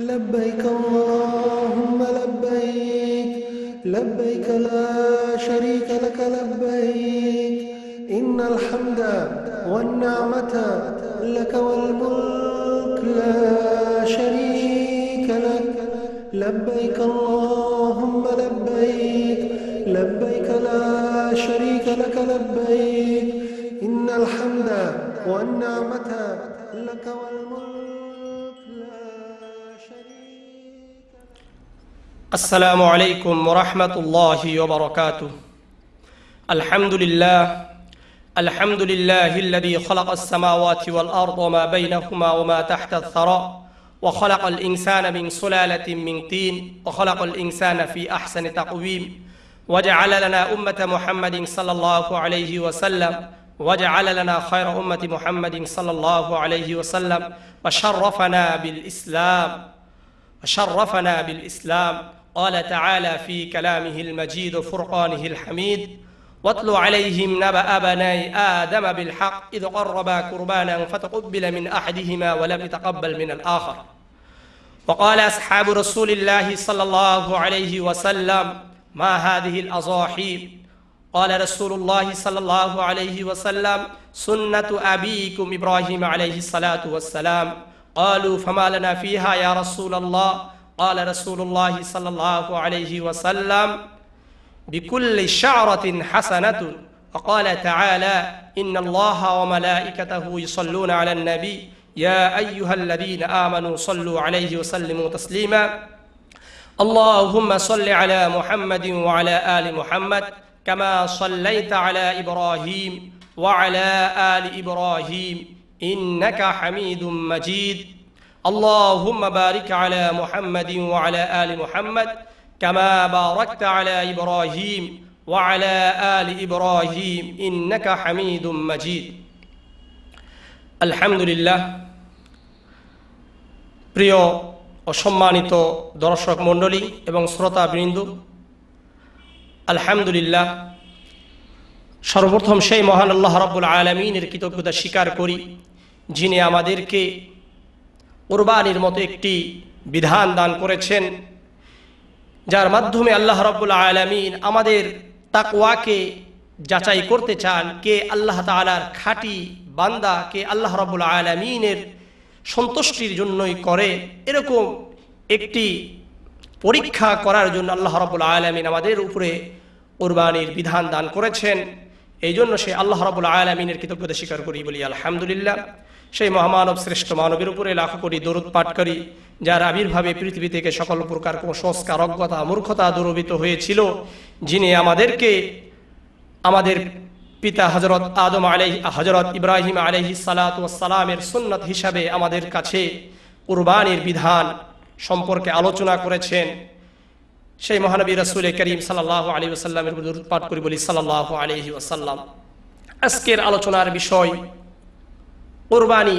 لبيك اللهم لبيك لبيك لا شريك لك لبيك إن الحمد والنعمة لك والملك لا شريك لك لبيك اللهم لبيك لبيك لا شريك لك لبيك إن الحمد والنعمة لك والملك لا شريك لك. السلام عليكم ورحمة الله وبركاته. الحمد لله الذي خلق السماوات والأرض وما بينهما وما تحت الثرى وخلق الإنسان من سلالة من طين وخلق الإنسان في أحسن تقويم وجعل لنا أمة محمد صلى الله عليه وسلم وجعل لنا خير أمة محمد صلى الله عليه وسلم وشرفنا بالإسلام قال تعالى في كلامه المجيد فرقانه الحميد واتل عليهم نبأ بني آدم بالحق إذ قربا قربانا فتقبل من أحدهما ولم يتقبل من الآخر وقال أصحاب رسول الله صلى الله عليه وسلم ما هذه الأضاحي قال رسول الله صلى الله عليه وسلم سنة أبيكم إبراهيم عليه الصلاة والسلام قالوا فما لنا فيها يا رسول الله قال رسول الله صلى الله عليه وسلم بكل شعرة حسنة وقال تعالى إن الله وملائكته يصلون على النبي يا أيها الذين آمنوا صلوا عليه وسلموا تسليما اللهم صل على محمد وعلى آل محمد كما صليت على إبراهيم وعلى آل إبراهيم إنك حميد مجيد اللهم بارك على محمد وعلى آل محمد كما باركت على إبراهيم وعلى آل إبراهيم إنك حميد مجيد الحمد لله প্রিয় ও সম্মানিত দর্শক মণ্ডলী এবং শ্রোতাবৃন্দ, আলহামদুলিল্লাহ, সর্বপ্রথম সেই মহান আল্লাহ রাব্বুল আলামিনের কৃতজ্ঞতা স্বীকার করি যিনি আমাদেরকে কুরবানির মতো একটি বিধান দান করেছেন, যার মাধ্যমে আল্লাহ রাব্বুল আলামিন আমাদের তাকওয়াকে যাচাই করতে চান কে আল্লাহ তাআলার খাঁটি বান্দা, কে আল্লাহ রাব্বুল আলামিনের সন্তুষ্টির জন্যই করে। এরকম একটি পরীক্ষা করার জন্য আল্লাহ রাব্বুল আলামিন আমাদের উপরে কুরবানির বিধান দান করেছেন। এই জন্য সে আল্লাহ রাব্বুল আলামিনের কৃতজ্ঞতা স্বীকার করি, বলি আলহামদুলিল্লাহ। সেই মহামানব শ্রেষ্ঠ মানবের উপরে লাখো কোটি দরুদ পাঠ করি, যার আবির্ভাবে পৃথিবী থেকে সকল প্রকার কুসংস্কার, অজ্ঞতা, মূর্খতা দূরীভূত হয়েছিল, যিনি আমাদেরকে আমাদের পিতা হযরত ইব্রাহিম আলাইহিস সালাতু ওয়াস সালামের সুন্নাত হিসাবে আমাদের কাছে কুরবানির বিধান সম্পর্কে আলোচনা করেছেন। সেই মহানবী রাসূল করিম সাল্লাল্লাহু আলাইহি ওয়াসাল্লামের উপর দরুদ পাঠ করি, বলি সাল্লাল্লাহু আলাইহি ওয়াসাল্লাম। আজকের আলোচনার বিষয় কুরবানি।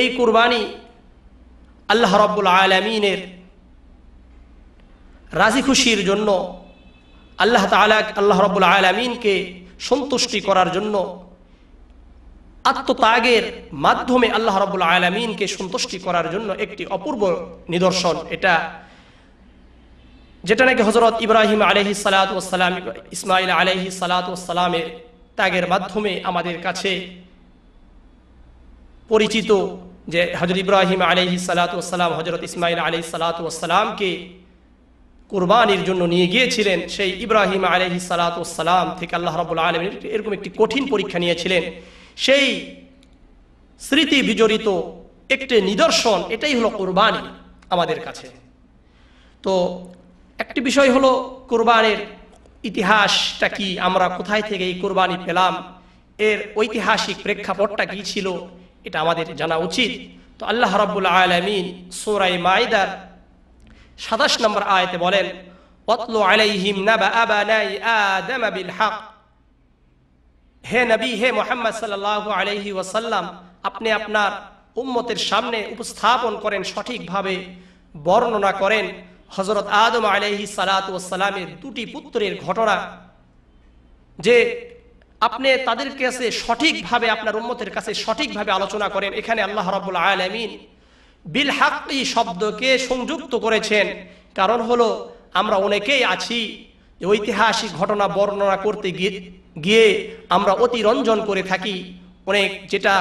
এই কুরবানি আল্লাহ রাব্বুল আলামিনের রাজি খুশির জন্য, আল্লাহ রাব্বুল আলামিনকে সন্তুষ্টি করার জন্য, আত্মত্যাগের মাধ্যমে আল্লাহ রাব্বুল আলামিনকে সন্তুষ্টি করার জন্য একটি অপূর্ব নিদর্শন। যেটা নাকি হযরত ইব্রাহিম আলাইহিস সালাতু ওয়াস সালাম, ইসমাঈল আলাইহিস সালাতু ওয়াস সালামের ত্যাগের মাধ্যমে আমাদের কাছে পরিচিত, যে হযরত ইব্রাহিম আলাইহিস সালাতু ওয়াস সালাম হযরত ইসমাঈল আলাইহিস সালাতু ওয়াস সালামকে কুরবানির জন্য নিয়ে গিয়েছিলেন। সেই ইব্রাহিম আলাইহিস সালাতু ওয়াস সালাম থেকে আল্লাহ রাব্বুল আলামিন এরকম একটি কঠিন পরীক্ষা নিয়েছিলেন। সেই স্মৃতি বিজড়িত একটি নিদর্শন, এটাই হলো কুরবানি আমাদের কাছে। তো একটি বিষয় হলো কুরবানির ইতিহাসটা কি, আমরা কোথায় থেকে এই কুরবানি পেলাম, এর ঐতিহাসিক প্রেক্ষাপটটা কি ছিল, এটা আমাদের জানা উচিত। তো আল্লাহ রাব্বুল আলামিন সূরা মাইদার 27 নম্বর আয়াতে বলেন, ওয়াতলু আলাইহিম নাবা বানাই আদম বিল হক। হে নবী, হে মুহাম্মদ সাল্লাল্লাহু আলাইহি ওয়াসাল্লাম, আপনি আপনার উম্মতের সামনে উপস্থাপন করেন, সঠিকভাবে বর্ণনা করেন হযরত আদম আলাইহিস সালাতু ওয়াস সালামের দুটি পুত্রের ঘটনা, যে আপনি তাদের কাছে সঠিকভাবে, আপনার উম্মতের কাছে সঠিকভাবে আলোচনা করেন। এখানে আল্লাহ রাব্বুল আলামিন বিল হাক্কি শব্দকে সংযুক্ত করেছেন। কারণ হলো আমরা অনেকেই আছি যে ঐতিহাসিক ঘটনা বর্ণনা করতে গিয়ে আমরা অতিরঞ্জন করে থাকি, অনেক যেটা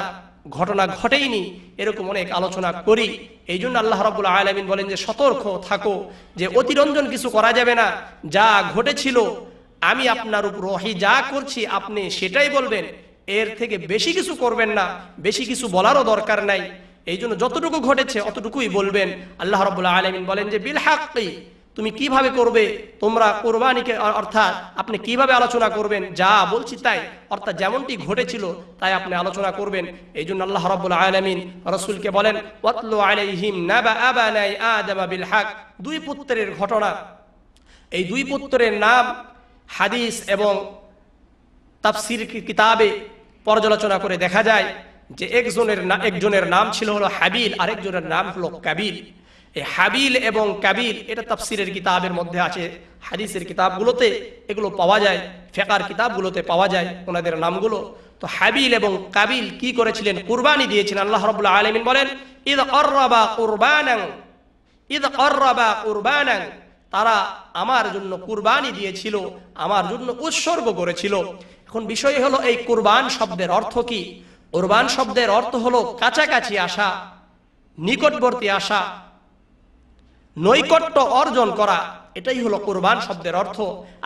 ঘটনা ঘটেইনি এরকম অনেক আলোচনা করি। এই জন্য আল্লাহ রাব্বুল আলামিন বলেন যে সতর্ক থাকো, যে অতিরঞ্জন কিছু করা যাবে না। যা ঘটেছিল আমি আপনার উপর ওহী যা করছি আপনি সেটাই বলবেন, এর থেকে বেশি কিছু করবেন না, বেশি কিছু বলারও দরকার নাই। এই জন্য যতটুকু ঘটেছে অতটুকুই বলবেন। আল্লাহ রাব্বুল আলামিন বলেন যে বিল হাক্কি, তুমি কিভাবে করবে তোমরা কোরবানিকে, অর্থাৎ আপনি কিভাবে আলোচনা করবেন, যা বলছি তাই, অর্থাৎ যেমনটি ঘটেছিল তাই আপনি আলোচনা করবেন। এই জন্য আল্লাহ রাব্বুল আলামিন রাসূলকে বলেন ওয়াতলু আলাইহিম নাবা আবানাই আদম বিল হক, দুই পুত্রের ঘটনা। এই দুই পুত্রের নাম হাদিস এবং তাফসীর কিতাবে পর্যালোচনা করে দেখা যায় যে একজনের নাম ছিল হলো হাবিল, আরেকজনের নাম হলো কাবিল। এই হাবিল এবং কাবিল এটা তাফসীরের কিতাবের মধ্যে আছে, হাদিসের কিতাবগুলোতে এগুলো পাওয়া যায়, ফিকহের কিতাবগুলোতে পাওয়া যায় ওনাদের নামগুলো। তো হাবিল এবং কাবিল কি করেছিলেন? কুরবানি দিয়েছিলেন। আল্লাহ রাব্বুল আলামিন বলেন ইদ ক্বাররাবা কুরবানান, তারা আমার জন্য কুরবানি দিয়েছিল, আমার জন্য উৎসর্গ করেছিল। এখন বিষয় হলো এই কুরবান শব্দের অর্থ কি? কুরবান শব্দের অর্থ হলো কাছাকাছি আসা, নিকটবর্তী আসা, নৈকট্য অর্জন করা, এটাই হলো কুরবান শব্দের অর্থ।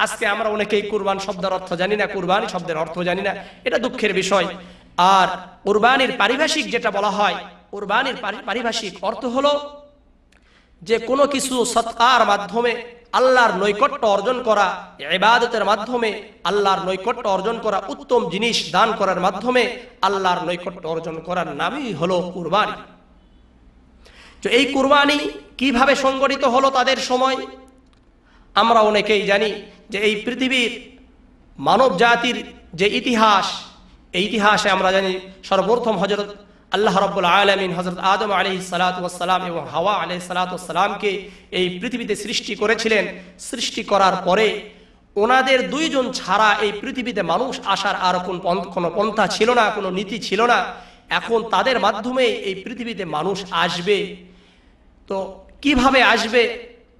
আজকে আমরা অনেকেই কুরবান শব্দের অর্থ জানি না, কুরবানি শব্দের অর্থ জানি না, এটা দুঃখের বিষয়। আর কুরবানির পারিভাষিক যেটা বলা হয়, কুরবানির পারিভাষিক অর্থ হলো যে কোনো কিছু সৎকার মাধ্যমে আল্লাহর নৈকট্য অর্জন করা, ইবাদতের মাধ্যমে আল্লাহর নৈকট্য অর্জন করা, উত্তম জিনিস দান করার মাধ্যমে আল্লাহর নৈকট্য অর্জন করার নামই হলো কুরবানি। তো এই কুরবানি কিভাবে সংগঠিত হলো তাদের সময়? আমরা অনেকেই জানি যে এই পৃথিবীর মানব জাতির যে ইতিহাস, এই ইতিহাসে আমরা জানি সর্বপ্রথম হযরত আল্লাহ রাব্বুল আলামিন হযরত আদম আলাইহিস সালাতু ওয়াস সালাম এবং হাওয়া আলাইহিস সালাতু ওয়াস সালামকে এই পৃথিবীতে সৃষ্টি করেছিলেন। সৃষ্টি করার পরে ওনাদের দুইজন ছাড়া এই পৃথিবীতে মানুষ আসার আর কোনো পন্থা ছিল না, কোনো নীতি ছিল না। এখন তাদের মাধ্যমে এই পৃথিবীতে মানুষ আসবে। তো কিভাবে আসবে?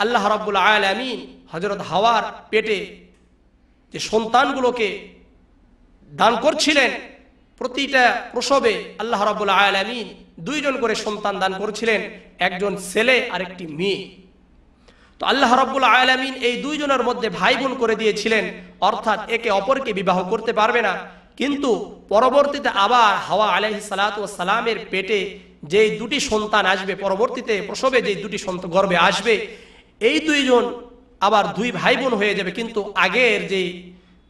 আল্লাহ রাব্বুল আলামিন হযরত হাওয়ার পেটে যে সন্তানগুলোকে দান করছিলেন, প্রতিটা প্রসবে আল্লাহ রাব্বুল আলামিন দুইজন করে সন্তান দান করেছিলেন, একজন ছেলে আর একটি মেয়ে। তো আল্লাহ রাব্বুল আলামিন এই দুইজনের মধ্যে ভাই বোন করে দিয়েছিলেন, অর্থাৎ একে অপরকে বিবাহ করতে পারবে না। কিন্তু পরবর্তীতে আবার হাওয়া আলাইহিস সালাতু ওয়াস সালামের পেটে যেই দুটি সন্তান আসবে, পরবর্তীতে প্রসবে যেই দুটি সন্তান গর্ভে আসবে, এই দুইজন আবার দুই ভাই বোন হয়ে যাবে। কিন্তু আগের যে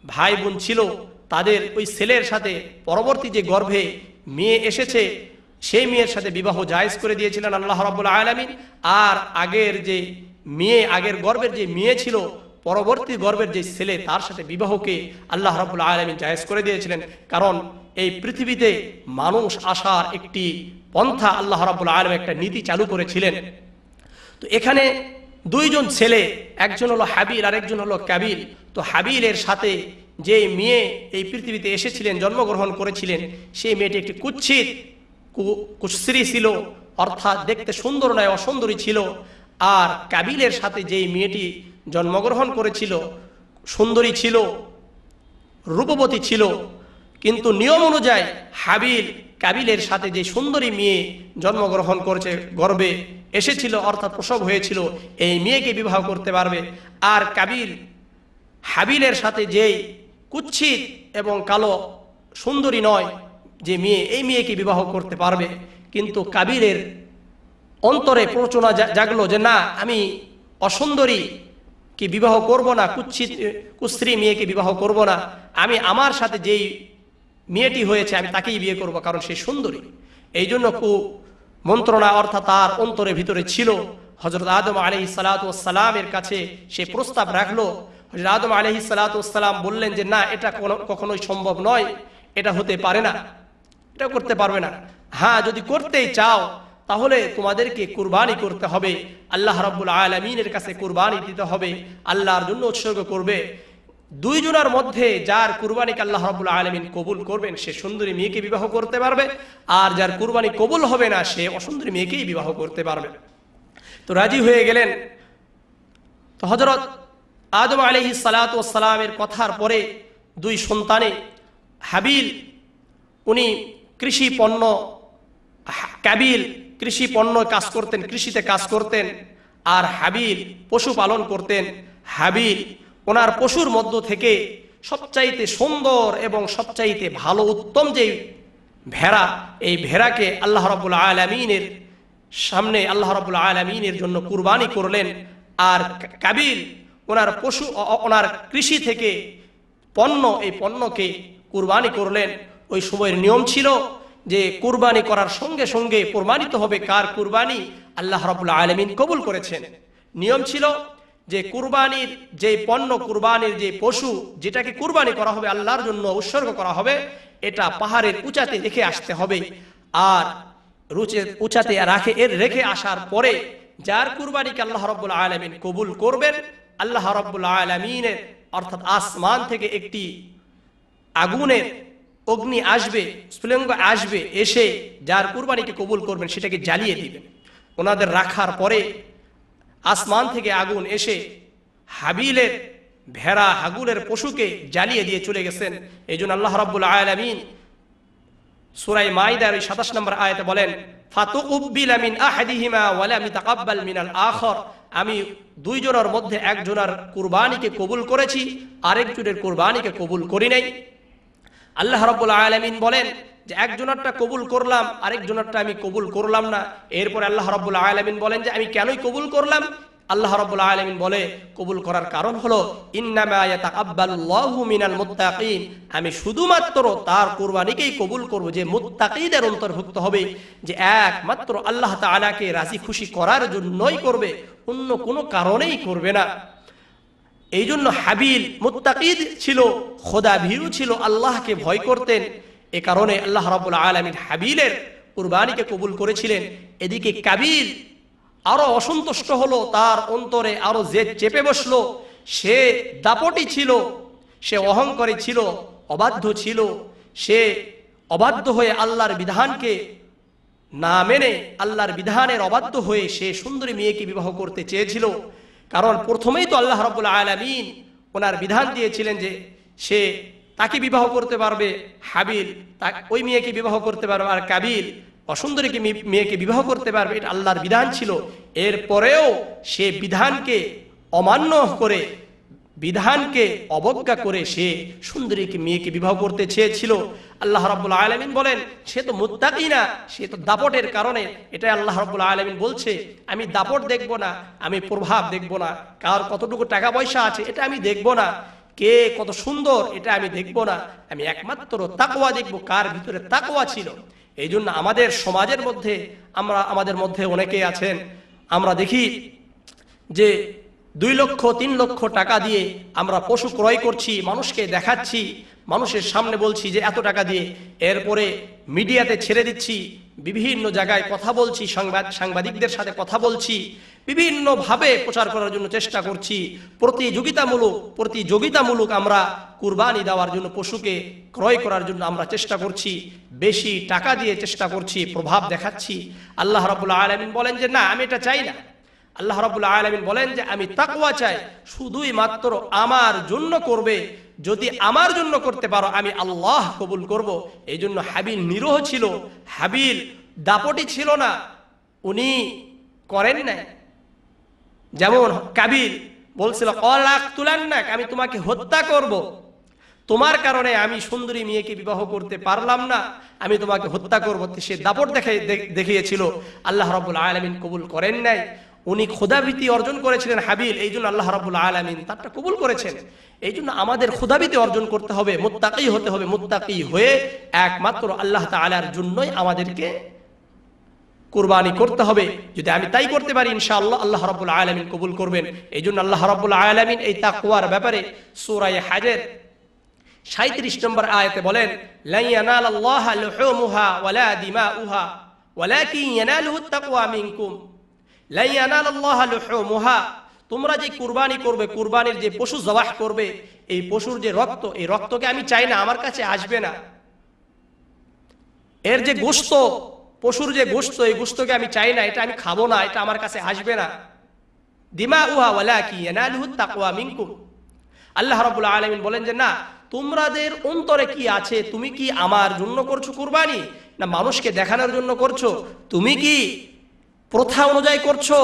ভাই বোন ছিল তাদের ওই ছেলের সাথে পরবর্তী যে গর্ভে মেয়ে এসেছে সেই মেয়ের সাথে বিবাহ জায়েজ করে দিয়েছিলেন আল্লাহ রাব্বুল আলামিন। আর আগের যে মেয়ে, আগের গর্ভের যে মেয়ে ছিল, পরবর্তী গর্ভের যে ছেলে, তার সাথে বিবাহকে আল্লাহ রাব্বুল আলামিন জায়েজ করে দিয়েছিলেন। কারণ এই পৃথিবীতে মানুষ আসার একটি পন্থা আল্লাহ রাব্বুল আলামিন একটা নীতি চালু করেছিলেন। তো এখানে দুইজন ছেলে, একজন হলো হাবিল আর একজন হলো কাবিল। তো হাবিলের সাথে যে মেয়ে এই পৃথিবীতে এসেছিলেন, জন্মগ্রহণ করেছিলেন, সেই মেয়েটি একটি কুৎসিত ছিল, অর্থাৎ দেখতে সুন্দর নয়, অসুন্দরী ছিল। আর কাবিলের সাথে যেই মেয়েটি জন্মগ্রহণ করেছিল সুন্দরী ছিল, রূপবতী ছিল। কিন্তু নিয়ম অনুযায়ী হাবিল কাবিলের সাথে যে সুন্দরী মেয়ে জন্মগ্রহণ করেছে, গর্ভে এসেছিল অর্থাৎ প্রসব হয়েছিল, এই মেয়েকে বিবাহ করতে পারবে। আর কাবিল হাবিলের সাথে যেই কুৎসিত এবং কালো সুন্দরী নয় যে মেয়ে, এই মেয়েকে বিবাহ করতে পারবে। কিন্তু কাবিলের অন্তরে প্ররোচনা জাগলো যে না, আমি অসুন্দরী কি বিবাহ করব না, কুৎসিত মেয়েকে বিবাহ করব না, আমি আমার সাথে যেই মেয়েটি হয়েছে আমি তাকেই বিয়ে করব, কারণ সে সুন্দরী। এই জন্য মন্ত্রণা অর্থাৎ তার অন্তরের ভিতরে ছিল। হযরত আদম আলাইহিস সালাতু ওয়াস সালামের কাছে সে প্রস্তাব রাখলো। হযরত আদম আলাইহিস সালাতু ওয়াস সালাম বললেন যে না, এটা কখনোই সম্ভব নয়, এটা হতে পারে না, এটা করতে পারবে না। হ্যাঁ, যদি করতেই চাও তাহলে তোমাদেরকে কুরবানি করতে হবে, আল্লাহ রাব্বুল আলামিনের কাছে কুরবানি দিতে হবে, আল্লাহর জন্য উৎসর্গ করবে। দুইজনের মধ্যে যার কুরবানিকে আল্লাহ রাব্বুল আলামিন কবুল করবেন সে সুন্দরী মেয়েকে বিবাহ করতে পারবে, আর যার কুরবানি কবুল হবে না সে অসুন্দরী মেয়েকেই বিবাহ করতে পারবে। তো রাজি হয়ে গেলেন। তো হযরত আদম আলাইহিস সালাতু ওয়াস সালামের কথার পরে দুই সন্তানে হাবিল উনি কৃষি পণ্য, কাবিল কৃষি পণ্য কাজ করতেন, কৃষিতে কাজ করতেন, আর হাবিল পশুপালন করতেন। হাবিল ওনার পশুর মধ্য থেকে সবচাইতে সুন্দর এবং সবচাইতে ভালো উত্তম যে ভেড়া, এই ভেড়াকে আল্লাহ রাব্বুল আলামিনের সামনে আল্লাহ রাব্বুল আলামিনের জন্য কুরবানি করলেন। আর কাবিল ওনার পশু, ওনার কৃষি থেকে পণ্য, এই পণ্যকে কুরবানি করলেন। ওই সময়ের নিয়ম ছিল যে কুরবানি করার সঙ্গে সঙ্গে প্রমাণিত হবে কার কুরবানি আল্লাহ রাব্বুল আলামিন কবুল করেছেন। নিয়ম ছিল যে কুরবানির যে পণ্য, কুরবানির যে পশু যেটাকে কুরবানি করা হবে, আল্লাহর জন্য উৎসর্গ করা হবে, এটা পাহাড়ের উঁচাতে রেখে আসতে হবে। আর উঁচাতে রেখে আসার পরে যার কুরবানিকে আল্লাহ রাব্বুল আলামিন কবুল করবেন, আল্লাহ রাব্বুল আলামিনের অর্থাৎ আসমান থেকে একটি আগুনের অগ্নি আসবে, স্ফুলিঙ্গ আসবে, এসে যার কুরবানিকে কবুল করবেন সেটাকে জ্বালিয়ে দিবেন। ওনাদের রাখার পরে আসমান থেকে আগুন এসে হাবিলের ভেড়া, হাগুলের পশুকে জ্বালিয়ে দিয়ে চলে গেছেন। এই জন্য আল্লাহ রাব্বুল আলামিন সূরা মাইদার 27 নম্বর আয়াতে বলেন, ফাতুকবিলা মিন আহাদিহিমা ওয়া লাম ইয়াতাকাব্বাল মিনাল আখর, আমি দুইজনের মধ্যে একজনের কুরবানিকে কবুল করেছি, আরেকজনের কুরবানিকে কবুল করি নাই। আল্লাহ রাব্বুল আলামিন বলেন যে একজনেরটা কবুল করলাম, আরেকজনেরটা আমি কবুল করলাম না। এরপর আল্লাহ রাব্বুল আলামিন বলেন যে আমি কেনই কবুল করলাম? আল্লাহ রাব্বুল আলামিন বলে কবুল করার কারণ হলো ইন্নামা ইয়াতাকাব্বালুল্লাহু মিনাল মুত্তাকিন, আমি শুধুমাত্র তার কুরবানিকেই কবুল করব যে মুত্তাকিদের অন্তর্ভুক্ত হবে, যে একমাত্র আল্লাহ তাআলাকে রাজি খুশি করার জন্যই করবে, অন্য কোনো কারণেই করবে না। এই জন্য হাবিল মুত্তাকিদ ছিল, খোদাভীরু ছিল, আল্লাহকে ভয় করতেন। এ কারণে আল্লাহ রাব্বুল আলামিন হাবিলের কুরবানিকে কবুল করেছিলেন। এদিকে কাবিল আরো অসন্তুষ্ট হলো, তার অন্তরে আরো জেদ চেপে বসলো। সে দাপটি ছিল, সে অহংকারী ছিল, অবাধ্য ছিল। সে অবাধ্য হয়ে আল্লাহর বিধানকে না মেনে, আল্লাহর বিধানের অবাধ্য হয়ে সে সুন্দরী মেয়েকে বিবাহ করতে চেয়েছিল। কারণ প্রথমেই তো আল্লাহ রাব্বুল আলামিন ওনার বিধান দিয়েছিলেন যে সে তাকে বিবাহ করতে পারবে, হাবিল ওই মেয়েকে বিবাহ করতে পারবে, আর কাবিল অসুন্দরী মেয়েকে বিবাহ করতে পারবে, এটা আল্লাহর বিধান ছিল। এরপরেও সে বিধানকে অমান্য করে, বিধানকে অবজ্ঞা করে সে সুন্দরীকে মেয়েকে বিবাহ করতে চেয়েছিল। আল্লাহ রাব্বুল আলামিন বলেন সে তো মুত্তাকি না, সে তো দাপটের কারণে। এটা আল্লাহ রাব্বুল আলামিন বলছে আমি দাপট দেখব না, আমি প্রভাব দেখব না, কার কতটুকু টাকা পয়সা আছে এটা আমি দেখব না, কে কত সুন্দর এটা আমি দেখব না, আমি একমাত্র তাকওয়া দেখব, কার ভিতরে তাকওয়া ছিল। এই জন্য আমাদের সমাজের মধ্যে আমাদের মধ্যে অনেকেই আছেন, আমরা দেখি যে 2 লক্ষ 3 লক্ষ টাকা দিয়ে আমরা পশু ক্রয় করছি, মানুষকে দেখাচ্ছি, মানুষের সামনে বলছি যে এত টাকা দিয়ে, এরপরে মিডিয়াতে ছেড়ে দিচ্ছি, বিভিন্ন জায়গায় কথা বলছি, সাংবাদিকদের সাথে কথা বলছি, বিভিন্নভাবে প্রচার করার জন্য চেষ্টা করছি। প্রতিযোগিতামূলক আমরা কুরবানি দেওয়ার জন্য, পশুকে ক্রয় করার জন্য আমরা চেষ্টা করছি, বেশি টাকা দিয়ে চেষ্টা করছি, প্রভাব দেখাচ্ছি। আল্লাহ রাব্বুল আলামিন বলেন যে না, আমি এটা চাই না। আল্লাহ রাব্বুল আলামিন বলেন যে আমি তাকওয়া চাই, শুধুই মাত্র আমার জন্য করবে, যদি আমার জন্য করতে পারো আমি আল্লাহ কবুল করব। এই জন্য হাবিল নিরহ ছিল, হাবিল দাপটি ছিল না, উনি করেন নাই। যেমন কাবিল বলছিল ক্বালাকতুলান্নাক, আমি তোমাকে হত্যা করব, তোমার কারণে আমি সুন্দরী মেয়েকে বিবাহ করতে পারলাম না, আমি তোমাকে হত্যা করব। সে দাপট দেখিয়েছিল, আল্লাহ রাব্বুল আলামিন কবুল করেন নাই। উনি খোদাভীতি অর্জন করেছিলেন হাবিল, এই জন্য আল্লাহ রাব্বুল আলামিন তারটা কবুল করেছেন। এই জন্য আমাদের খোদাভীতি অর্জন করতে হবে, মুত্তাকি হতে হবে, মুত্তাকি হয়ে একমাত্র আল্লাহ তাআলার জন্যই আমাদেরকে কুরবানি করতে হবে। যদি আমি তাই করতে পারি ইনশাআল্লাহ আল্লাহ রাব্বুল আলামিন কবুল করবেন। এই জন্য আল্লাহ রাব্বুল আলামিন এই তাকওয়ার ব্যাপারে সূরা হাজের 37 নম্বর আয়াতে বলেন লা ইয়ানালাল্লাহা লুহুমুহা ওয়ালা দিমাউহা ওয়ালাকিন ইয়ানালুহুত তাকওয়া মিনকুম। লা ইয়ানালাল্লাহা লুহুমুহা, তোমরা যে কুরবানি করবে, কুরবানির যে পশু জবাহ করবে, এই পশুর যে রক্ত, এই রক্তকে আমি চাই না, আমার কাছে আসবে না। এর যে গোশত, পশুর যে গোশত, এই গোশতকে আমি চাই না, এটা আমি খাবো না, এটা আমার কাছে আসবে না। দিমাউহা ওয়ালাকি ইয়ানালুহু তাকওয়া মিনকুম। আল্লাহ রাব্বুল আলামিন বলেন যে না, তোমাদের অন্তরে কি আছে? তুমি কি আমার জন্য করছো কুরবানি, না মানুষকে দেখানোর জন্য করছো? তুমি কি প্রথা অনুযায়ী করছো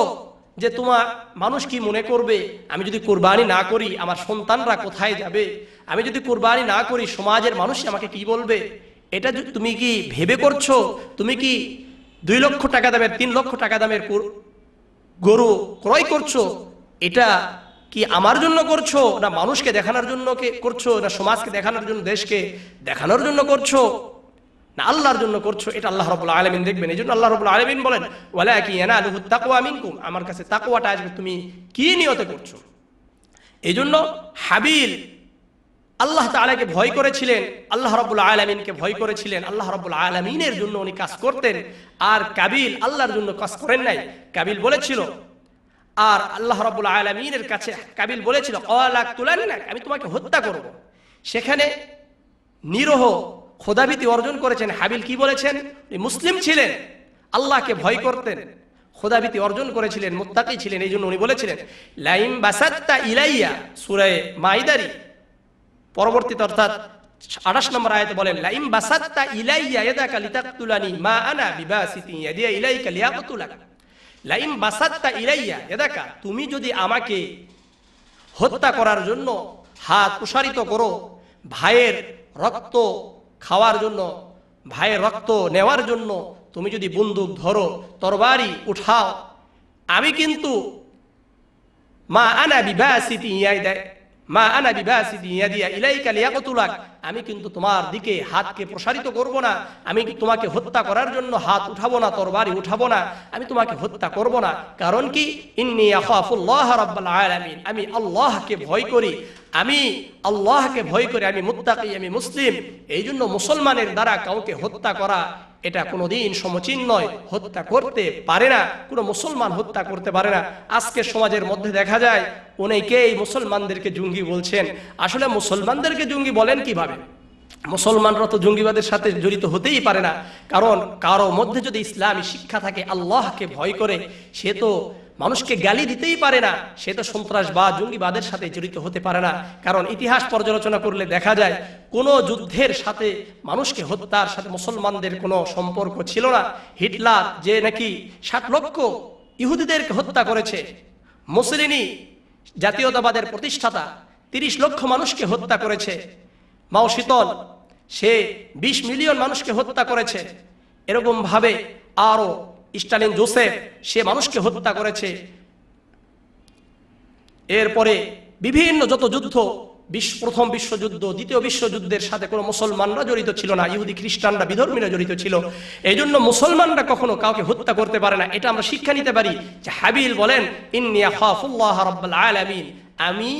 যে তোমার মানুষ কি মনে করবে? আমি যদি কুরবানি না করি আমার সন্তানরা কোথায় যাবে? আমি যদি কুরবানি না করি সমাজের মানুষ আমাকে কি বলবে? এটা তুমি কি ভেবে করছো? তুমি কি 2 লক্ষ টাকা দামের, 3 লক্ষ টাকা দামের গরু ক্রয় করছো? এটা কি আমার জন্য করছো, না মানুষকে দেখানোর জন্য করছো, না সমাজকে দেখানোর জন্য, দেশকে দেখানোর জন্য করছো, না আল্লাহর জন্য করছো? এটা আল্লাহ রাব্বুল আলামিন দেখবেন। এই জন্য আল্লাহ রাব্বুল আলামিন বলেন ওয়ালাকি ইয়ানালুহু তাকওয়া মিনকুম, আমার কাছে তাকওয়াটা আসবে তুমি কি নিয়তে করছো। এই জন্য হাবিল আল্লাহ তাআলাকে ভয় করেছিলেন, আল্লাহ রাব্বুল আলামিনকে ভয় করেছিলেন, আল্লাহ রাব্বুল আলামিনের জন্য উনি কাজ করতেন। আর কাবিল আল্লাহর জন্য কাজ করেন নাই। কাবিল বলেছিল, আর আল্লাহ রাব্বুল আলামিনের কাছে কাবিল বলেছিল ক্বালাকতুলান্নাক, আমি তোমাকে হত্যা করব। সেখানে নিরহ খোদাভীতি অর্জন করেছেন। হাবিল কি বলেছেন? মুসলিম ছিলেন, আল্লাহকে ভয় করতেন, খোদাভীতি অর্জন করেছিলেন, মুত্তাকি ছিলেন। এই জন্য উনি বলেছিলেন লাইম বাসাত্তা ইলাইয়া, সূরা মাইদারি পরবর্তীতে অর্থাৎ 28 নম্বর আয়াতে বলেন লাইম বাসাত্তা ইলাইয়া ইয়াদাকা লিতাকতুলানি মা আনা বিবাসিতি ইয়াদিয়া ইলাইকা লিয়াকতুলাক। লাইম বাসাত্তা ইলাইয়া ইয়াদাকা, তুমি যদি আমাকে হত্যা করার জন্য হাত প্রসারিত করো, ভাইয়ের রক্ত খাওয়ার জন্য, ভাইয়ের রক্ত নেওয়ার জন্য তুমি যদি বন্দুক ধরো, তরবারি উঠাও, আমি কিন্তু মা আনা বিবাসিতি ইয়াদিয়া ইলাইকা লিয়াকতুলাক, আমি কিন্তু তোমার দিকে হাতকে প্রসারিত করব না, আমি তোমাকে হত্যা করার জন্য হাত উঠাবো না, তরবারি উঠাবো না, আমি তোমাকে হত্যা করব না। কারণ কি? ইন্নী আখাফুল্লাহ রাব্বুল আলামিন, আমি আল্লাহকে ভয় করি, আমি আল্লাহকে ভয় করি, আমি মুত্তাকি, আমি মুসলিম। এই জন্য মুসলমানের দ্বারা কাউকে হত্যা করা এটা কোনোদিন সমীচীন নয়, হত্যা করতে পারে না, কোনো মুসলমান হত্যা করতে পারে না। আজকে সমাজের মধ্যে দেখা যায় অনেকেই মুসলমানদেরকে জঙ্গি বলছেন। আসলে মুসলমানদেরকে জঙ্গি বলেন কিভাবে? মুসলমানরা তো জঙ্গিবাদের সাথে জড়িত হতেই পারে না। কারণ কারো মধ্যে যদি ইসলামী শিক্ষা থাকে, আল্লাহকে ভয় করে, সে তো মানুষকে গালি দিতেই পারে না, সে তো সন্ত্রাসবাদ জঙ্গিবাদের সাথে জড়িত হতে পারে না। কারণ ইতিহাস পর্যালোচনা করলে দেখা যায় কোনো যুদ্ধের সাথে, মানুষকে হত্যার সাথে মুসলমানদের কোনো সম্পর্ক ছিল না। হিটলার যে নাকি 60 লক্ষ ইহুদিদেরকে হত্যা করেছে, মুসলিনি জাতীয়তাবাদের প্রতিষ্ঠাতা 30 লক্ষ মানুষকে হত্যা করেছে, মাও শীতল সে 20 মিলিয়ন মানুষকে হত্যা করেছে, এরকম ভাবে আরো স্টালিন জোসেফ সে মানুষকে হত্যা করেছে। এরপরে বিভিন্ন যত যুদ্ধ, প্রথম বিশ্বযুদ্ধ, দ্বিতীয় বিশ্বযুদ্ধের সাথে কোনো মুসলমানরা জড়িত ছিল না, ইহুদি খ্রিস্টানরা বিধর্মীরা জড়িত ছিল। এই জন্য মুসলমানরা কখনো কাউকে হত্যা করতে পারে না। এটা আমরা শিক্ষা নিতে পারি যে হাবিল বলেন ইন্নী আখাফুল্লাহ রাব্বুল আলামিন, আমি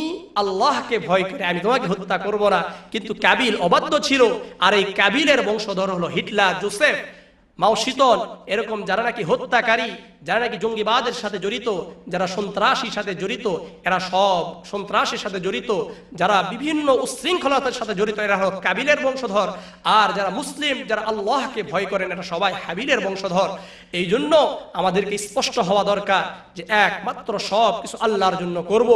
আল্লাহকে ভয় করি, আমি তোমাকে হত্যা করব না। কিন্তু কাবিল অবাধ্য ছিল, আর এই কাবিলের বংশধর হলো হিটলার, জোসেফ, মাও শীতল, এরকম যারা নাকি হত্যাকারী, যারা নাকি জঙ্গিবাদের সাথে জড়িত, যারা সন্ত্রাসীর সাথে জড়িত, এরা সব সন্ত্রাসের সাথে জড়িত, যারা বিভিন্ন উশৃঙ্খলতার সাথে জড়িত, এরা হলো কাবিলের বংশধর। আর যারা মুসলিম, যারা আল্লাহকে ভয় করেন, এরা সবাই হাবিলের বংশধর। এই জন্য আমাদেরকে স্পষ্ট হওয়া দরকার যে একমাত্র সব কিছু আল্লাহর জন্য করব।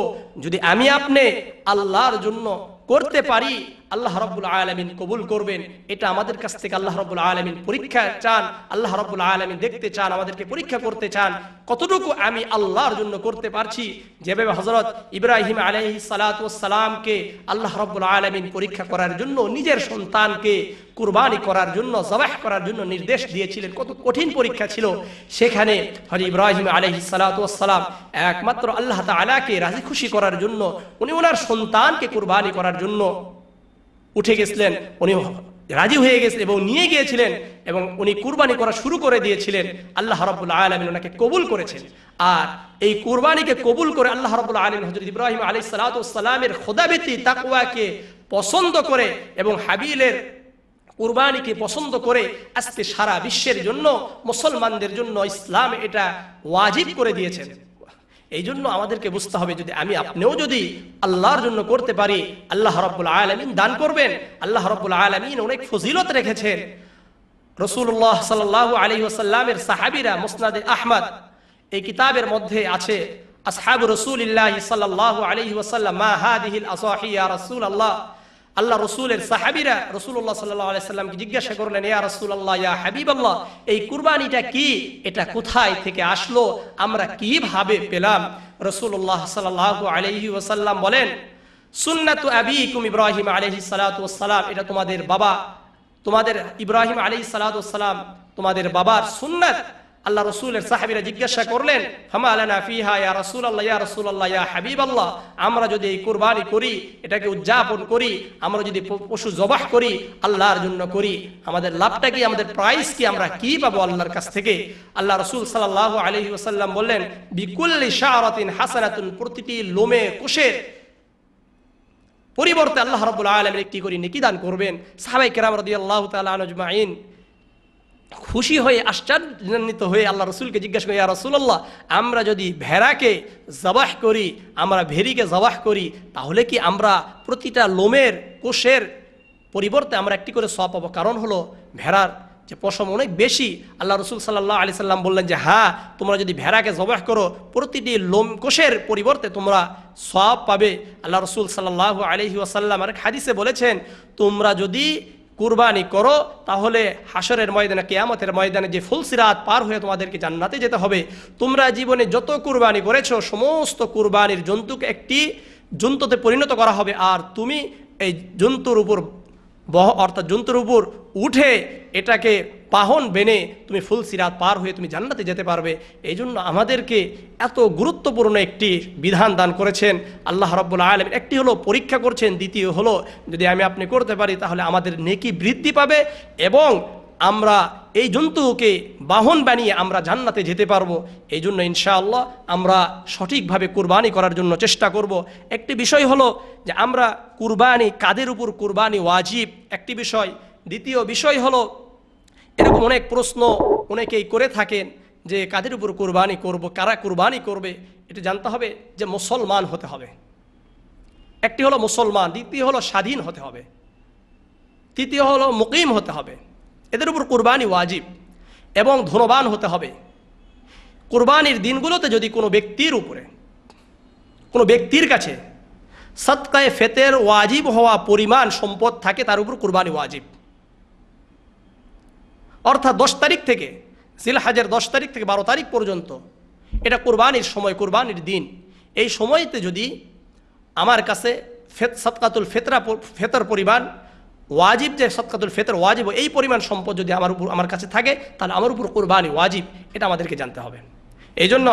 যদি আমি আপনি আল্লাহর জন্য করতে পারি, আল্লাহ রাব্বুল আলামিন কবুল করবেন। এটা আমাদের কাছ থেকে আল্লাহ রাব্বুল আলামিন পরীক্ষা চান, আল্লাহ রাব্বুল আলামিন দেখতে চান, আমাদেরকে পরীক্ষা করতে চান কতটুকু আমি আল্লাহর জন্য করতে পারছি। যেভাবে হযরত ইব্রাহিম আলাইহিস সালাতু ওয়াস সালামকে আল্লাহ রাব্বুল আলামিন পরীক্ষা করার জন্য নিজের সন্তানকে কুরবানি করার জন্য, জবাহ করার জন্য নির্দেশ দিয়েছিলেন, কত কঠিন পরীক্ষা ছিল। সেখানে হযরত ইব্রাহিম আলাইহিস সালাতু ওয়াস সালাম একমাত্র আল্লাহ তাআলাকে রাজি খুশি করার জন্য উনি ওনার সন্তানকে কুরবানি করার জন্য উঠে গেছিলেন, উনি রাজি হয়ে গেছিলেন এবং নিয়ে গিয়েছিলেন এবং উনি কুরবানি করা শুরু করে দিয়েছিলেন। আল্লাহ রাব্বুল আলামিন ওনাকে কবুল করেছেন। আর এই কুরবানিকে কবুল করে আল্লাহ রাব্বুল আলামিন হযরত ইব্রাহিম আলাইহিস সালাতু ওয়াস সালামের খোদাভীতি, তাকওয়াকে পছন্দ করে এবং হাবিলের কুরবানিকে পছন্দ করে আজকে সারা বিশ্বের জন্য, মুসলমানদের জন্য ইসলাম এটা ওয়াজিব করে দিয়েছেন। এই জন্য আমাদেরকে বুঝতে হবে, যদি আমি আপনিও যদি আল্লাহর জন্য করতে পারি, আল্লাহ রাব্বুল আলামিন দান করবেন। আল্লাহ রাব্বুল আলামিন অনেক ফজিলত রেখেছেন। রাসূলুল্লাহ সাল্লাল্লাহু আলাইহি ওয়াসাল্লামের সাহাবীরা, মুসনাদে আহমদ এই কিতাবের মধ্যে আছে, আসহাবু রাসূলিল্লাহ সাল্লাল্লাহু আলাইহি ওয়াসাল্লাম মা হাদিহিল আসাহি ইয়া রাসূলুল্লাহ, আল্লাহ রাসূলের সাহাবীরা রাসূলুল্লাহ সাল্লাল্লাহু আলাইহি ওয়াসাল্লামকে জিজ্ঞাসা করলেন, ইয়া রাসূলুল্লাহ, ইয়া হাবিবাল্লাহ, এই কুরবানিটা কি? এটা কোথায় থেকে আসলো? আমরা কিভাবে পেলাম? রাসূলুল্লাহ সাল্লাল্লাহু আলাইহি ওয়াসাল্লাম বলেন, সুন্নাতু আবিকুম ইব্রাহিম আলাইহিস সালাতু ওয়াস সালাম, এটা তোমাদের বাবা, তোমাদের ইব্রাহিম আলাইহিস সালাতু ওয়াস সালাম তোমাদের বাবার সুন্নাত। আল্লাহ রাসূলের সাহাবীরা জিজ্ঞাসা করলেন, ফামা লানা ফিহা ইয়া রাসূলুল্লাহ, ইয়া রাসূলুল্লাহ, ইয়া হাবিবাল্লাহ, আমরা যদি এই কুরবানি করি, এটাকে উদযাপন করি, আমরা যদি পশু জবাহ করি, আল্লাহর জন্য করি, আমাদের লাভটা কি, আমাদের প্রাইস কি, আমরা কি পাবো আল্লাহর কাছ থেকে? আল্লাহ রাসূল সাল্লাল্লাহু আলাইহি ওয়াসাল্লাম বললেন, বিকুল্লি শাআরাতিন হাসানাতুন, প্রতিটি লোমে কোষের পরিবর্তে আল্লাহ রাব্বুল আলামিন একটি করে নেকি দান করবেন। সাহাবায়ে কেরাম রাদিয়াল্লাহু তাআলা আজমাইন খুশি হয়ে আশ্চর্যান্বিত হয়ে আল্লাহ রসুলকে জিজ্ঞাসা করি, ইয়া রাসূলুল্লাহ, আমরা যদি ভেড়াকে জবাহ করি, আমরা ভেড়িকে জবাহ করি, তাহলে কি আমরা প্রতিটা লোমের কোষের পরিবর্তে আমরা একটি করে সওয়াব পাবো? কারণ হলো ভেড়ার যে পশম অনেক বেশি। আল্লাহ রসুল সাল্লাল্লাহু আলাইহি সাল্লাম বললেন যে হ্যাঁ, তোমরা যদি ভেড়াকে জবাহ করো, প্রতিটি লোম কোষের পরিবর্তে তোমরা সওয়াব পাবে। আল্লাহ রসুল সাল্লাল্লাহু আলাইহি ওয়াসাল্লাম আরেক হাদিসে বলেছেন, তোমরা যদি কুরবানি করো, তাহলে হাসরের ময়দানে, কিয়ামতের ময়দানে যে ফুলসিরাত পার হয়ে তোমাদেরকে জান্নাতে যেতে হবে। তোমরা জীবনে যত কুরবানি করেছো, সমস্ত কুরবানির জন্তুকে একটি জন্তুতে পরিণত করা হবে, আর তুমি এই জন্তুর উপর অর্থাৎ জন্তুর উপর উঠে এটাকে বাহন বেনে তুমি ফুলসিরাত পার হয়ে তুমি জান্নাতে যেতে পারবে। এই জন্য আমাদেরকে এত গুরুত্বপূর্ণ একটি বিধান দান করেছেন আল্লাহ রাব্বুল আলামিন। একটি হলো পরীক্ষা করছেন, দ্বিতীয় হলো যদি আমি আপনি করতে পারি তাহলে আমাদের নেকি বৃদ্ধি পাবে এবং আমরা এই জন্তুকে বাহন বানিয়ে আমরা জান্নাতে যেতে পারবো। এই জন্য ইনশাআল্লাহ আমরা সঠিকভাবে কুরবানি করার জন্য চেষ্টা করব। একটি বিষয় হলো যে আমরা কুরবানি, কাদের উপর কুরবানি ওয়াজিব, একটি বিষয়। দ্বিতীয় বিষয় হলো, এরকম অনেক প্রশ্ন অনেকেই করে থাকেন যে কাদের উপর কুরবানি করব, কারা কুরবানি করবে। এটা জানতে হবে যে মুসলমান হতে হবে। একটি হলো মুসলমান, দ্বিতীয় হলো স্বাধীন হতে হবে, তৃতীয় হলো মুকিম হতে হবে। এদের উপর কুরবানি ওয়াজিব এবং ধনবান হতে হবে। কুরবানির দিনগুলোতে যদি কোনো ব্যক্তির উপরে, কোনো ব্যক্তির কাছে সদকায়ে ফিতর ওয়াজিব হওয়া পরিমাণ সম্পদ থাকে, তার উপর কুরবানি ওয়াজিব। অর্থাৎ 10 তারিখ থেকে, জিলহজের 10 তারিখ থেকে 12 তারিখ পর্যন্ত এটা কুরবানির সময়, কুরবানির দিন। এই সময়তে যদি আমার কাছে সদকাতুল ফিতর পরিমাণ ওয়াজিব, যে সদকাতুল ফিতর ওয়াজিব, এই পরিমাণ সম্পদ যদি আমার কাছে থাকে, তাহলে আমার উপর কুরবানি ওয়াজিব। এটা আমাদেরকে জানতে হবে। এই জন্য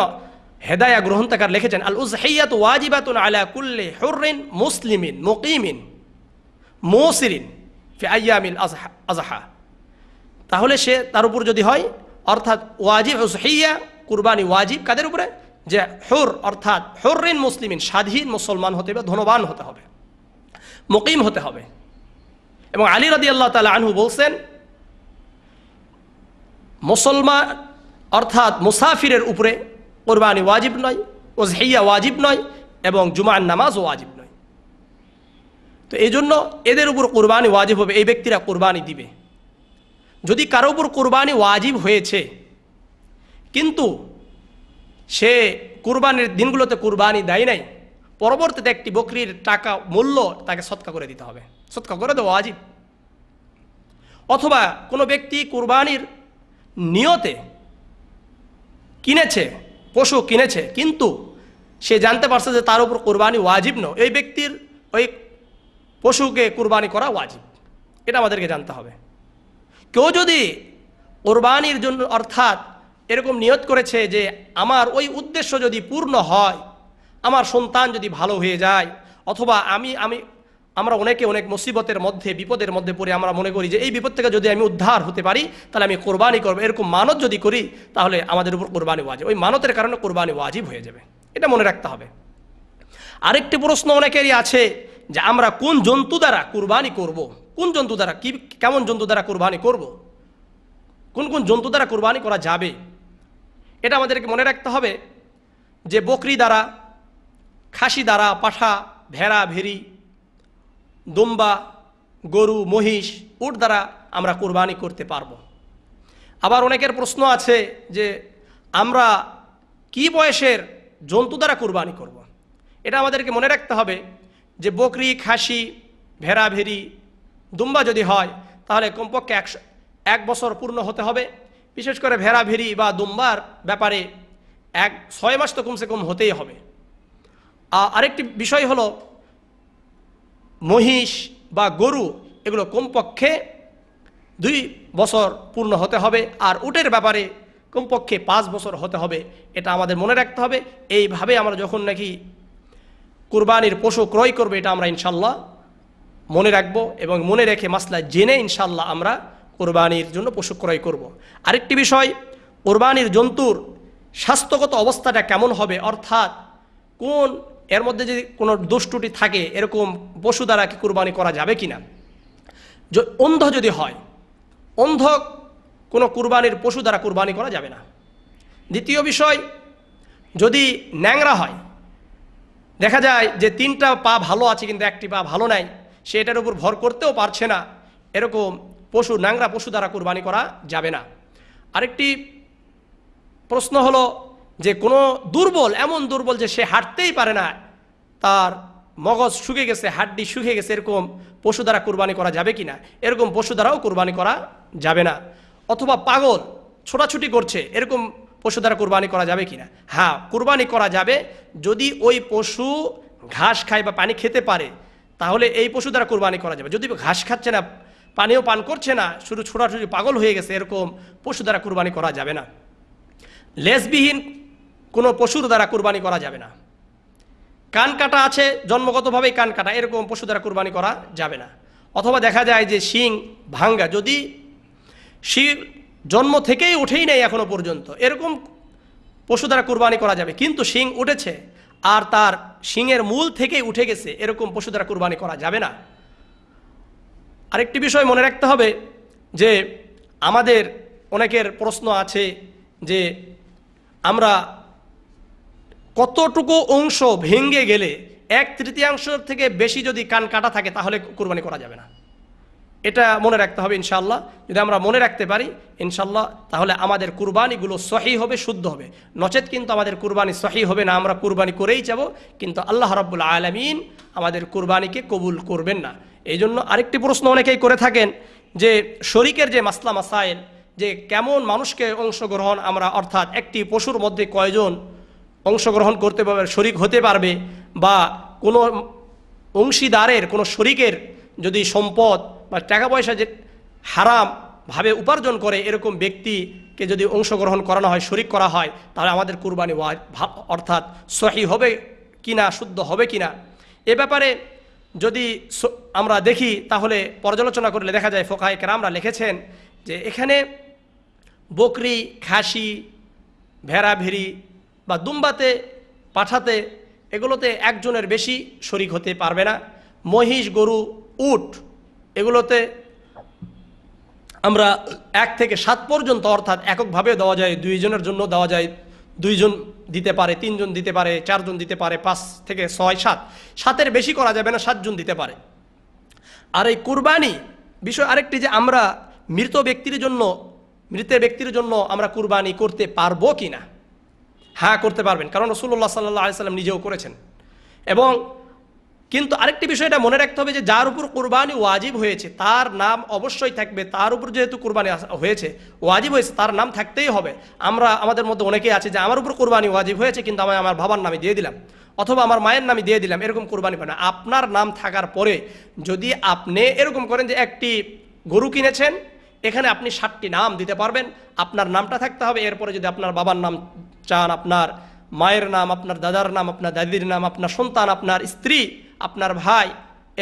হেদায়া গ্রহণকারী লিখেছেন, আল উযহিয়াতু ওয়াজিবাতুন আলা কুল্লি হুররিন মুসলিমিন মুকিমিন মুসিরিন ফি আইয়ামিল আযহা। তাহলে সে তার উপর যদি হয়, অর্থাৎ ওয়াজিব উযহিয়া, কুরবানি ওয়াজিব কাদের উপরে? যে হুর, অর্থাৎ হুররিন মুসলিমিন, স্বাধীন মুসলমান হতে হবে, ধনবান হতে হবে, মুকিম হতে হবে। এবং আলী রাদিয়াল্লাহু তাআলা আনহু বলছেন, মুসলমান অর্থাৎ মুসাফিরের উপরে কুরবানি ওয়াজিব নয়, উযহিয়া ওয়াজিব নয়, এবং জুমার নামাজও ওয়াজিব নয়। তো এই জন্য এদের উপর কুরবানি ওয়াজিব হবে, এই ব্যক্তিরা কুরবানি দিবে। যদি কারো উপর কুরবানি ওয়াজিব হয়েছে কিন্তু সে কুরবানির দিনগুলোতে কুরবানি দেয় নাই, পরবর্তীতে একটি বকরির টাকা মূল্য তাকে সদকা করে দিতে হবে, সদকা করে দেওয়া ওয়াজিব। অথবা কোনো ব্যক্তি কুরবানির নিয়তে কিনেছে, পশু কিনেছে, কিন্তু সে জানতে পারছে যে তার উপর কুরবানি ওয়াজিব নয়, এই ব্যক্তির ওই পশুকে কুরবানি করা ওয়াজিব। এটা আমাদেরকে জানতে হবে। কেউ যদি কুরবানির জন্য অর্থাৎ এরকম নিয়ত করেছে যে আমার ওই উদ্দেশ্য যদি পূর্ণ হয়, আমার সন্তান যদি ভালো হয়ে যায়, অথবা আমরা অনেকে অনেক মুসিবতের মধ্যে, বিপদের মধ্যে পড়ে আমরা মনে করি যে এই বিপদ থেকে যদি আমি উদ্ধার হতে পারি তাহলে আমি কোরবানি করবো, এরকম মানত যদি করি তাহলে আমাদের উপর কোরবানি ওয়াজিব, ওই মানতের কারণে কোরবানি ওয়াজিব হয়ে যাবে। এটা মনে রাখতে হবে। আরেকটি প্রশ্ন অনেকেরই আছে যে আমরা কোন জন্তু দ্বারা কুরবানি করব, কোন জন্তু দ্বারা, কেমন জন্তু দ্বারা কুরবানি করব, কোন কোন জন্তু দ্বারা কুরবানি করা যাবে। এটা আমাদেরকে মনে রাখতে হবে যে বকরি দ্বারা, খাসি দ্বারা, পাঠা, ভেড়া, ভেড়ি, দুম্বা, গরু, মহিষ, উট দ্বারা আমরা কুরবানি করতে পারবো। আবার অনেকের প্রশ্ন আছে যে আমরা কি বয়সের জন্তু দ্বারা কুরবানি করব। এটা আমাদেরকে মনে রাখতে হবে যে বকরি, খাসি, ভেড়া, ভেড়ি, দুম্বা যদি হয় তাহলে কমপক্ষে 1 বছর পূর্ণ হতে হবে। বিশেষ করে ভেড়া, ভেড়ি বা দুম্বার ব্যাপারে 6 মাস তো কমসে কম হতেই হবে। আরেকটি বিষয় হলো মহিষ বা গরু, এগুলো কমপক্ষে 2 বছর পূর্ণ হতে হবে। আর উটের ব্যাপারে কমপক্ষে 5 বছর হতে হবে। এটা আমাদের মনে রাখতে হবে। এইভাবে আমরা যখন নাকি কুরবানির পশু ক্রয় করবে, এটা আমরা ইনশাল্লাহ মনে রাখবো এবং মনে রেখে মাসলা জেনে ইনশাল্লাহ আমরা কোরবানির জন্য পশু ক্রয় করব। আরেকটি বিষয়, কোরবানির জন্তুর স্বাস্থ্যগত অবস্থাটা কেমন হবে, অর্থাৎ কোন এর মধ্যে যদি কোনো দোষ ত্রুটি থাকে এরকম পশু দ্বারা কি কোরবানি করা যাবে কিনা। অন্ধ যদি হয়, অন্ধ কোনো কুরবানির পশু দ্বারা কুরবানি করা যাবে না। দ্বিতীয় বিষয়, যদি ন্যাংরা হয়, দেখা যায় যে 3টা পা ভালো আছে কিন্তু 1টি পা ভালো নাই, সে এটার উপর ভর করতেও পারছে না, এরকম পশু, ন্যাংরা পশু দ্বারা কুরবানি করা যাবে না। আরেকটি প্রশ্ন হলো যে কোনো দুর্বল, এমন দুর্বল যে সে হাঁটতেই পারে না, তার মগজ শুকিয়ে গেছে, হাড্ডি শুকিয়ে গেছে, এরকম পশু দ্বারা কুরবানি করা যাবে কিনা, এরকম পশু দ্বারাও কুরবানি করা যাবে না। অথবা পাগল, ছোটাছুটি করছে, এরকম পশু দ্বারা কুরবানি করা যাবে কিনা। হ্যাঁ, কুরবানি করা যাবে যদি ওই পশু ঘাস খায় বা পানি খেতে পারে, তাহলে এই পশু দ্বারা কুরবানি করা যাবে। যদি ঘাস খাচ্ছে না, পানিও পান করছে না, শুধু ছোটাছুটি পাগল হয়ে গেছে, এরকম পশু দ্বারা কুরবানি করা যাবে না। লেজবিহীন কোনো পশুর দ্বারা কুরবানি করা যাবে না। কান কাটা আছে, জন্মগতভাবেই কান কাটা, এরকম পশু দ্বারা কুরবানি করা যাবে না। অথবা দেখা যায় যে শিং ভাঙ্গা, যদি শিং জন্ম থেকেই উঠেই নেই এখনো পর্যন্ত, এরকম পশু দ্বারা কুরবানি করা যাবে। কিন্তু শিং উঠেছে আর তার শিংয়ের মূল থেকেই উঠে গেছে, এরকম পশু দ্বারা কুরবানি করা যাবে না। আরেকটি বিষয় মনে রাখতে হবে যে আমাদের অনেকের প্রশ্ন আছে যে আমরা কতটুকু অংশ ভেঙে গেলে 1/3 থেকে বেশি যদি কান কাটা থাকে তাহলে কুরবানি করা যাবে না। এটা মনে রাখতে হবে ইনশাআল্লাহ। যদি আমরা মনে রাখতে পারি ইনশাআল্লাহ, তাহলে আমাদের কুরবানিগুলো সহি হবে, শুদ্ধ হবে। নচেত কিন্তু আমাদের কুরবানি সহি হবে না, আমরা কুরবানি করেই যাব, কিন্তু আল্লাহ রাব্বুল আলামিন আমাদের কুরবানিকে কবুল করবেন না। এই জন্য আরেকটি প্রশ্ন অনেকেই করে থাকেন যে শরীকের যে মাসলা মাসাইল, যে কেমন মানুষকে অংশগ্রহণ আমরা, অর্থাৎ একটি পশুর মধ্যে কয়জন অংশগ্রহণ করতে পারবে, শরীক হতে পারবে, বা কোনো অংশীদারের, কোনো শরীকের যদি সম্পদ বা টাকা পয়সা যে হারাম ভাবে উপার্জন করে এরকম ব্যক্তিকে যদি অংশগ্রহণ করানো হয়, শরীক করা হয়, তাহলে আমাদের কুরবানি অর্থাৎ সহি হবে কিনা, শুদ্ধ হবে কিনা, এ ব্যাপারে যদি আমরা দেখি তাহলে পর্যালোচনা করলে দেখা যায় ফোকায়ে কেরামরা লিখেছেন যে এখানে বকরি, খাসি, ভেড়া, ভেড়ি বা দুম্বাতে, পাঠাতে, এগুলোতে একজনের বেশি শরীক হতে পারবে না। মহিষ, গরু, উট, এগুলোতে আমরা 1 থেকে 7 পর্যন্ত, অর্থাৎ এককভাবে দেওয়া যায়, 2 জনের জন্য দেওয়া যায়, 2 জন দিতে পারে, 3 জন দিতে পারে, 4 জন দিতে পারে, 5 থেকে 6, 7, 7-এর বেশি করা যাবে না, 7 জন দিতে পারে। আর এই কুরবানি বিষয় আরেকটি, যে আমরা মৃতের ব্যক্তির জন্য আমরা কুরবানি করতে পারবো কিনা। হ্যাঁ, করতে পারবেন, কারণ রাসূলুল্লাহ সাল্লাল্লাহু আলাইহি সাল্লাম নিজেও করেছেন। এবং কিন্তু আরেকটি বিষয় এটা মনে রাখতে হবে যে যার উপর কুরবানি ওয়াজিব হয়েছে তার নাম অবশ্যই থাকবে। তার উপর যেহেতু কুরবানি হয়েছে, ওয়াজিব হয়েছে, তার নাম থাকতেই হবে। আমাদের মধ্যে অনেকেই আছে যে আমার উপর কুরবানি ওয়াজিব হয়েছে কিন্তু আমি আমার বাবার নামে দিয়ে দিলাম, অথবা আমার মায়ের নামে দিয়ে দিলাম, এরকম কুরবানি পাবে না। আপনার নাম থাকার পরে যদি আপনি এরকম করেন যে একটি গরু কিনেছেন, এখানে আপনি 7টি নাম দিতে পারবেন, আপনার নামটা থাকতে হবে। এরপরে যদি আপনার বাবার নাম চান, আপনার মায়ের নাম, আপনার দাদার নাম, আপনার দাদির নাম, আপনার সন্তান, আপনার স্ত্রী, আপনার ভাই,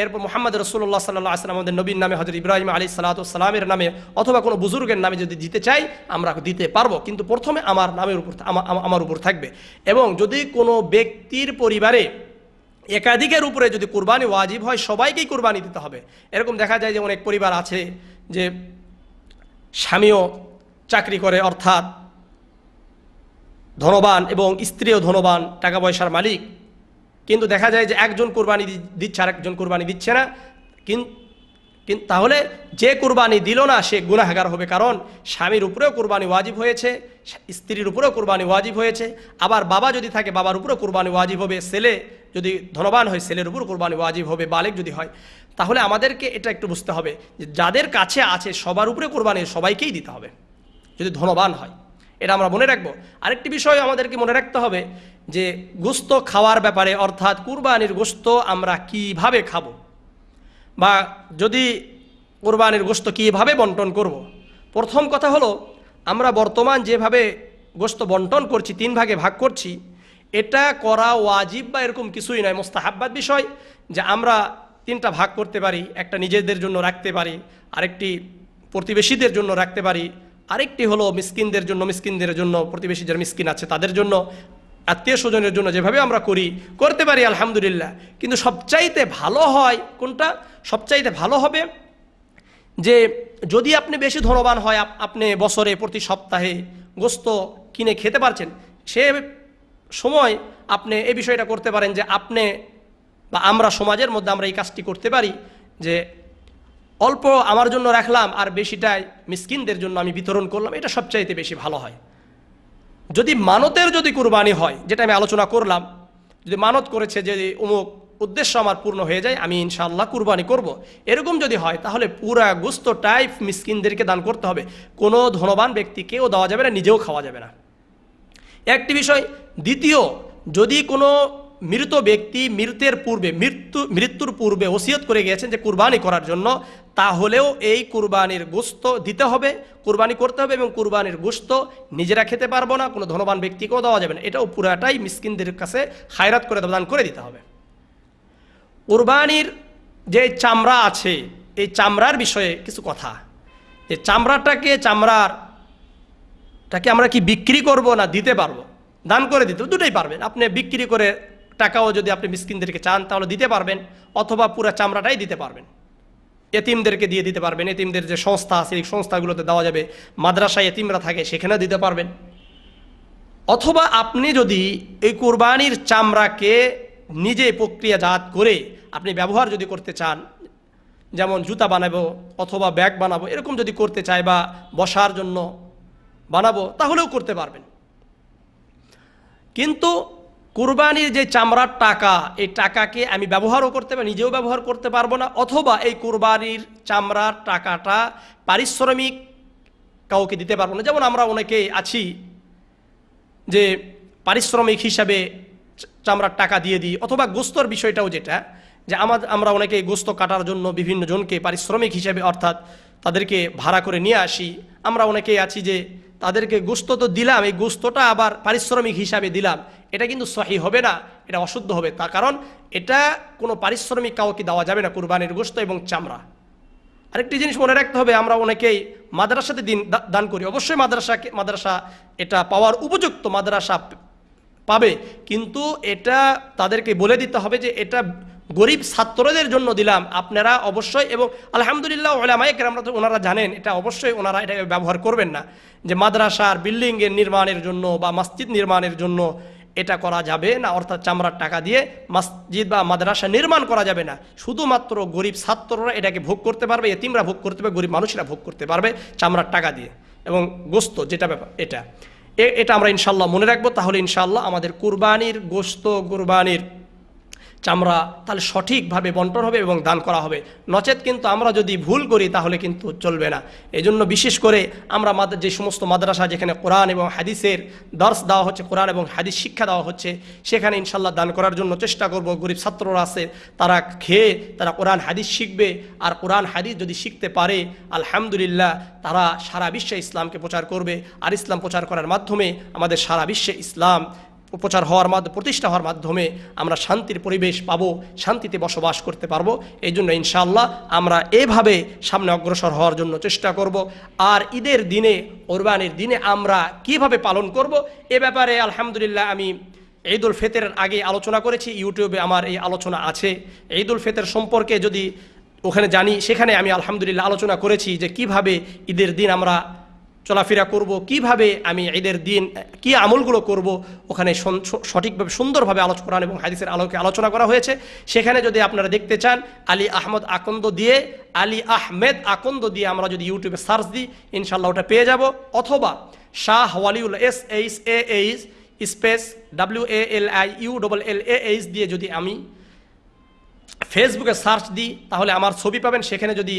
এরপর মুহাম্মদ রাসূলুল্লাহ সাল্লাল্লাহু আলাইহি ওয়াসাল্লাম আমাদের নবীর নামে, হযরত ইব্রাহিম আলাইহিস সালাতু ওয়াস সালামের নামে, অথবা কোনো বুজুর্গের নামে যদি দিতে চাই আমরা দিতে পারবো, কিন্তু প্রথমে আমার নামের উপর, আমার উপর থাকবে। এবং যদি কোনো ব্যক্তির পরিবারে একাধিকের উপরে যদি কুরবানি ওয়াজিব হয়, সবাইকেই কুরবানি দিতে হবে। এরকম দেখা যায় যে অনেক পরিবার আছে যে স্বামীও চাকরি করে, অর্থাৎ ধনবান এবং স্ত্রীও ধনবান, টাকা পয়সার মালিক, কিন্তু দেখা যায় যে একজন কোরবানি দিচ্ছে আর একজন কোরবানি দিচ্ছে না, তাহলে যে কোরবানি দিল না সে গুনাহগার হবে। কারণ স্বামীর উপরেও কোরবানি ওয়াজিব হয়েছে, স্ত্রীর উপরেও কোরবানি ওয়াজিব হয়েছে, আবার বাবা যদি থাকে বাবার উপরেও কোরবানি ওয়াজিব হবে, ছেলে যদি ধনবান হয় ছেলের উপর কোরবানি ওয়াজিব হবে, বালেগ যদি হয়। তাহলে আমাদেরকে এটা একটু বুঝতে হবে যে যাদের কাছে আছে সবার উপরে কোরবানি সবাইকেই দিতে হবে যদি ধনবান হয়, এটা আমরা মনে রাখবো। আরেকটি বিষয় আমাদেরকে মনে রাখতে হবে যে গোশত খাওয়ার ব্যাপারে, অর্থাৎ কুরবানির গোশত আমরা কিভাবে খাবো, বা যদি কোরবানির গোশত কীভাবে বন্টন করব। প্রথম কথা হলো, আমরা বর্তমান যেভাবে গোশত বন্টন করছি, 3 ভাগে ভাগ করছি, এটা করা ওয়াজিব বা এরকম কিছুই নয়, মুস্তাহাব্বাত বিষয় যে আমরা 3টা ভাগ করতে পারি। একটা নিজেদের জন্য রাখতে পারি, আরেকটি প্রতিবেশীদের জন্য রাখতে পারি, আরেকটি হলো মিসকিনদের জন্য, প্রতিবেশী যারা মিসকিন আছে তাদের জন্য, আত্মীয় স্বজনের জন্য যেভাবে আমরা করতে পারি আলহামদুলিল্লাহ। কিন্তু সবচাইতে ভালো হয় কোনটা? সবচাইতে ভালো হবে যে যদি আপনি বেশি ধনবান হয়, আপনি বছরে প্রতি সপ্তাহে গোশত কিনে খেতে পারছেন, সে সময় আপনি এই বিষয়টা করতে পারেন যে আপনি বা আমরা সমাজের মধ্যে আমরা এই কাজটি করতে পারি যে অল্প আমার জন্য রাখলাম আর বেশিটাই মিসকিনদের জন্য আমি বিতরণ করলাম, এটা সবচাইতে বেশি ভালো হয়। যদি মানতের কুরবানি হয়, যেটা আমি আলোচনা করলাম, যদি মানত করেছে যে অমুক উদ্দেশ্য আমার পূর্ণ হয়ে যায় আমি ইনশাআল্লাহ কুরবানি করব, এরকম যদি হয় তাহলে পুরা গোশতটাই মিসকিনদেরকে দান করতে হবে। কোনো ধনবান ব্যক্তিকেও দেওয়া যাবে না, নিজেও খাওয়া যাবে না, একটি বিষয়। দ্বিতীয়, যদি কোনো মৃত ব্যক্তি মৃত্যুর পূর্বে ওসিয়ত করে গিয়েছেন যে কুরবানি করার জন্য, তাহলেও এই কুরবানির গোশত দিতে হবে, কুরবানি করতে হবে, এবং কুরবানির গোশত নিজেরা খেতে পারবো না, কোনো ধনবান ব্যক্তিকেও দেওয়া যাবে না, এটাও পুরাটাই মিসকিনদের কাছে খায়রাত করে দান করে দিতে হবে। কুরবানির যে চামড়া আছে, এই চামড়ার বিষয়ে কিছু কথা, যে চামড়াটাকে আমরা কি বিক্রি করব না দিতে পারবো? দান করে দিতে দুটোই পারবেন। আপনি বিক্রি করে টাকাও যদি আপনি মিসকিনদেরকে চান তাহলে দিতে পারবেন, অথবা পুরা চামড়াটাই দিতে পারবেন, এতিমদেরকে দিয়ে দিতে পারবেন। এতিমদের যে সংস্থা আছে এই সংস্থাগুলোতে দেওয়া যাবে, মাদ্রাসায় এতিমরা থাকে সেখানে দিতে পারবেন। অথবা আপনি যদি এই কুরবানির চামড়াকে নিজে প্রক্রিয়াজাত করে আপনি ব্যবহার যদি করতে চান, যেমন জুতা বানাবো অথবা ব্যাগ বানাবো এরকম যদি করতে চাই, বা বসার জন্য বানাবো, তাহলেও করতে পারবেন। কিন্তু কুরবানির যে চামড়ার টাকা, এই টাকাকে আমি ব্যবহারও করতে পারি, নিজেও ব্যবহার করতে পারবো না, অথবা এই কুরবানির চামড়ার টাকাটা পারিশ্রমিক কাউকে দিতে পারবো না। যেমন আমরা অনেকেই আছি যে পারিশ্রমিক হিসাবে চামড়ার টাকা দিয়ে দিই, অথবা গোস্তর বিষয়টাও যেটা, যে আমরা অনেকেই গোস্ত কাটার জন্য বিভিন্ন জনকে পারিশ্রমিক হিসাবে, অর্থাৎ তাদেরকে ভাড়া করে নিয়ে আসি। আমরা অনেকেই আছি যে তাদেরকে গোস্ত তো দিলাম, এই গোস্তটা আবার পারিশ্রমিক হিসাবে দিলাম, এটা কিন্তু সহি হবে না, এটা অশুদ্ধ হবে। তার কারণ এটা কোনো পারিশ্রমিক কাউকে দেওয়া যাবে না, কুরবানির গোস্ত এবং চামড়া। আরেকটি জিনিস মনে রাখতে হবে, আমরা অনেকেই মাদ্রাসাতে দান করি, অবশ্যই মাদ্রাসা এটা পাওয়ার উপযুক্ত, মাদ্রাসা পাবে, কিন্তু এটা তাদেরকে বলে দিতে হবে যে এটা গরিব ছাত্রদের জন্য দিলাম, আপনারা অবশ্যই, এবং আলহামদুলিল্লাহ উলামায়ে কেরাম ওনারা জানেন এটা, অবশ্যই ওনারা এটাকে ব্যবহার করবেন না যে মাদ্রাসার বিল্ডিংয়ের নির্মাণের জন্য বা মসজিদ নির্মাণের জন্য এটা করা যাবে না, অর্থাৎ চামড়ার টাকা দিয়ে মসজিদ বা মাদ্রাসা নির্মাণ করা যাবে না। শুধুমাত্র গরিব ছাত্ররা এটাকে ভোগ করতে পারবে, এতিমরা ভোগ করতে পারবে, গরিব মানুষরা ভোগ করতে পারবে চামড়ার টাকা দিয়ে, এবং গোস্ত যেটা ব্যাপার এটা আমরা ইনশাল্লাহ মনে রাখবো। তাহলে ইনশাল্লাহ আমাদের কুরবানির গোস্ত, কুরবানির চামড়া তাহলে সঠিকভাবে বন্টন হবে এবং দান করা হবে। নচেত কিন্তু আমরা যদি ভুল করি তাহলে কিন্তু চলবে না। এই জন্য বিশেষ করে আমরা যে সমস্ত মাদ্রাসা যেখানে কোরআন এবং হাদিসের দর্স দেওয়া হচ্ছে, কোরআন এবং হাদিস শিক্ষা দেওয়া হচ্ছে, সেখানে ইনশাল্লাহ দান করার জন্য চেষ্টা করব। গরিব ছাত্ররা আছে, তারা খেয়ে তারা কোরআন হাদিস শিখবে, আর কোরআন হাদিস যদি শিখতে পারে আলহামদুলিল্লাহ তারা সারা বিশ্বে ইসলামকে প্রচার করবে, আর ইসলাম প্রচার করার মাধ্যমে আমাদের সারা বিশ্বে ইসলাম প্রচার হওয়ার মাধ্যমে, প্রতিষ্ঠা হওয়ার মাধ্যমে আমরা শান্তির পরিবেশ পাবো, শান্তিতে বসবাস করতে পারবো। এই জন্য ইনশাআল্লাহ আমরা এভাবে সামনে অগ্রসর হওয়ার জন্য চেষ্টা করব। আর ঈদের দিনে, কোরবানির দিনে আমরা কিভাবে পালন করব এ ব্যাপারে আলহামদুলিল্লাহ আমি ঈদ উল ফিতরের আগে আলোচনা করেছি, ইউটিউবে আমার এই আলোচনা আছে। ঈদ উল ফিতর সম্পর্কে যদি ওখানে জানি, সেখানে আমি আলহামদুলিল্লাহ আলোচনা করেছি যে কিভাবে ঈদের দিন আমরা চলাফেরা করব, কিভাবে আমি ঈদের দিন কি আমলগুলো করব, ওখানে সঠিকভাবে সুন্দরভাবে কোরআন এবং হাদিসের আলোকে আলোচনা করা হয়েছে। সেখানে যদি আপনারা দেখতে চান আলী আহমেদ আকন্দ দিয়ে আমরা যদি ইউটিউবে সার্চ দিই ইনশাল্লাহ ওটা পেয়ে যাব, অথবা Shah Waliullah SHAH space WALIULLAH দিয়ে যদি আমি ফেসবুকে সার্চ দিই তাহলে আমার ছবি পাবেন। সেখানে যদি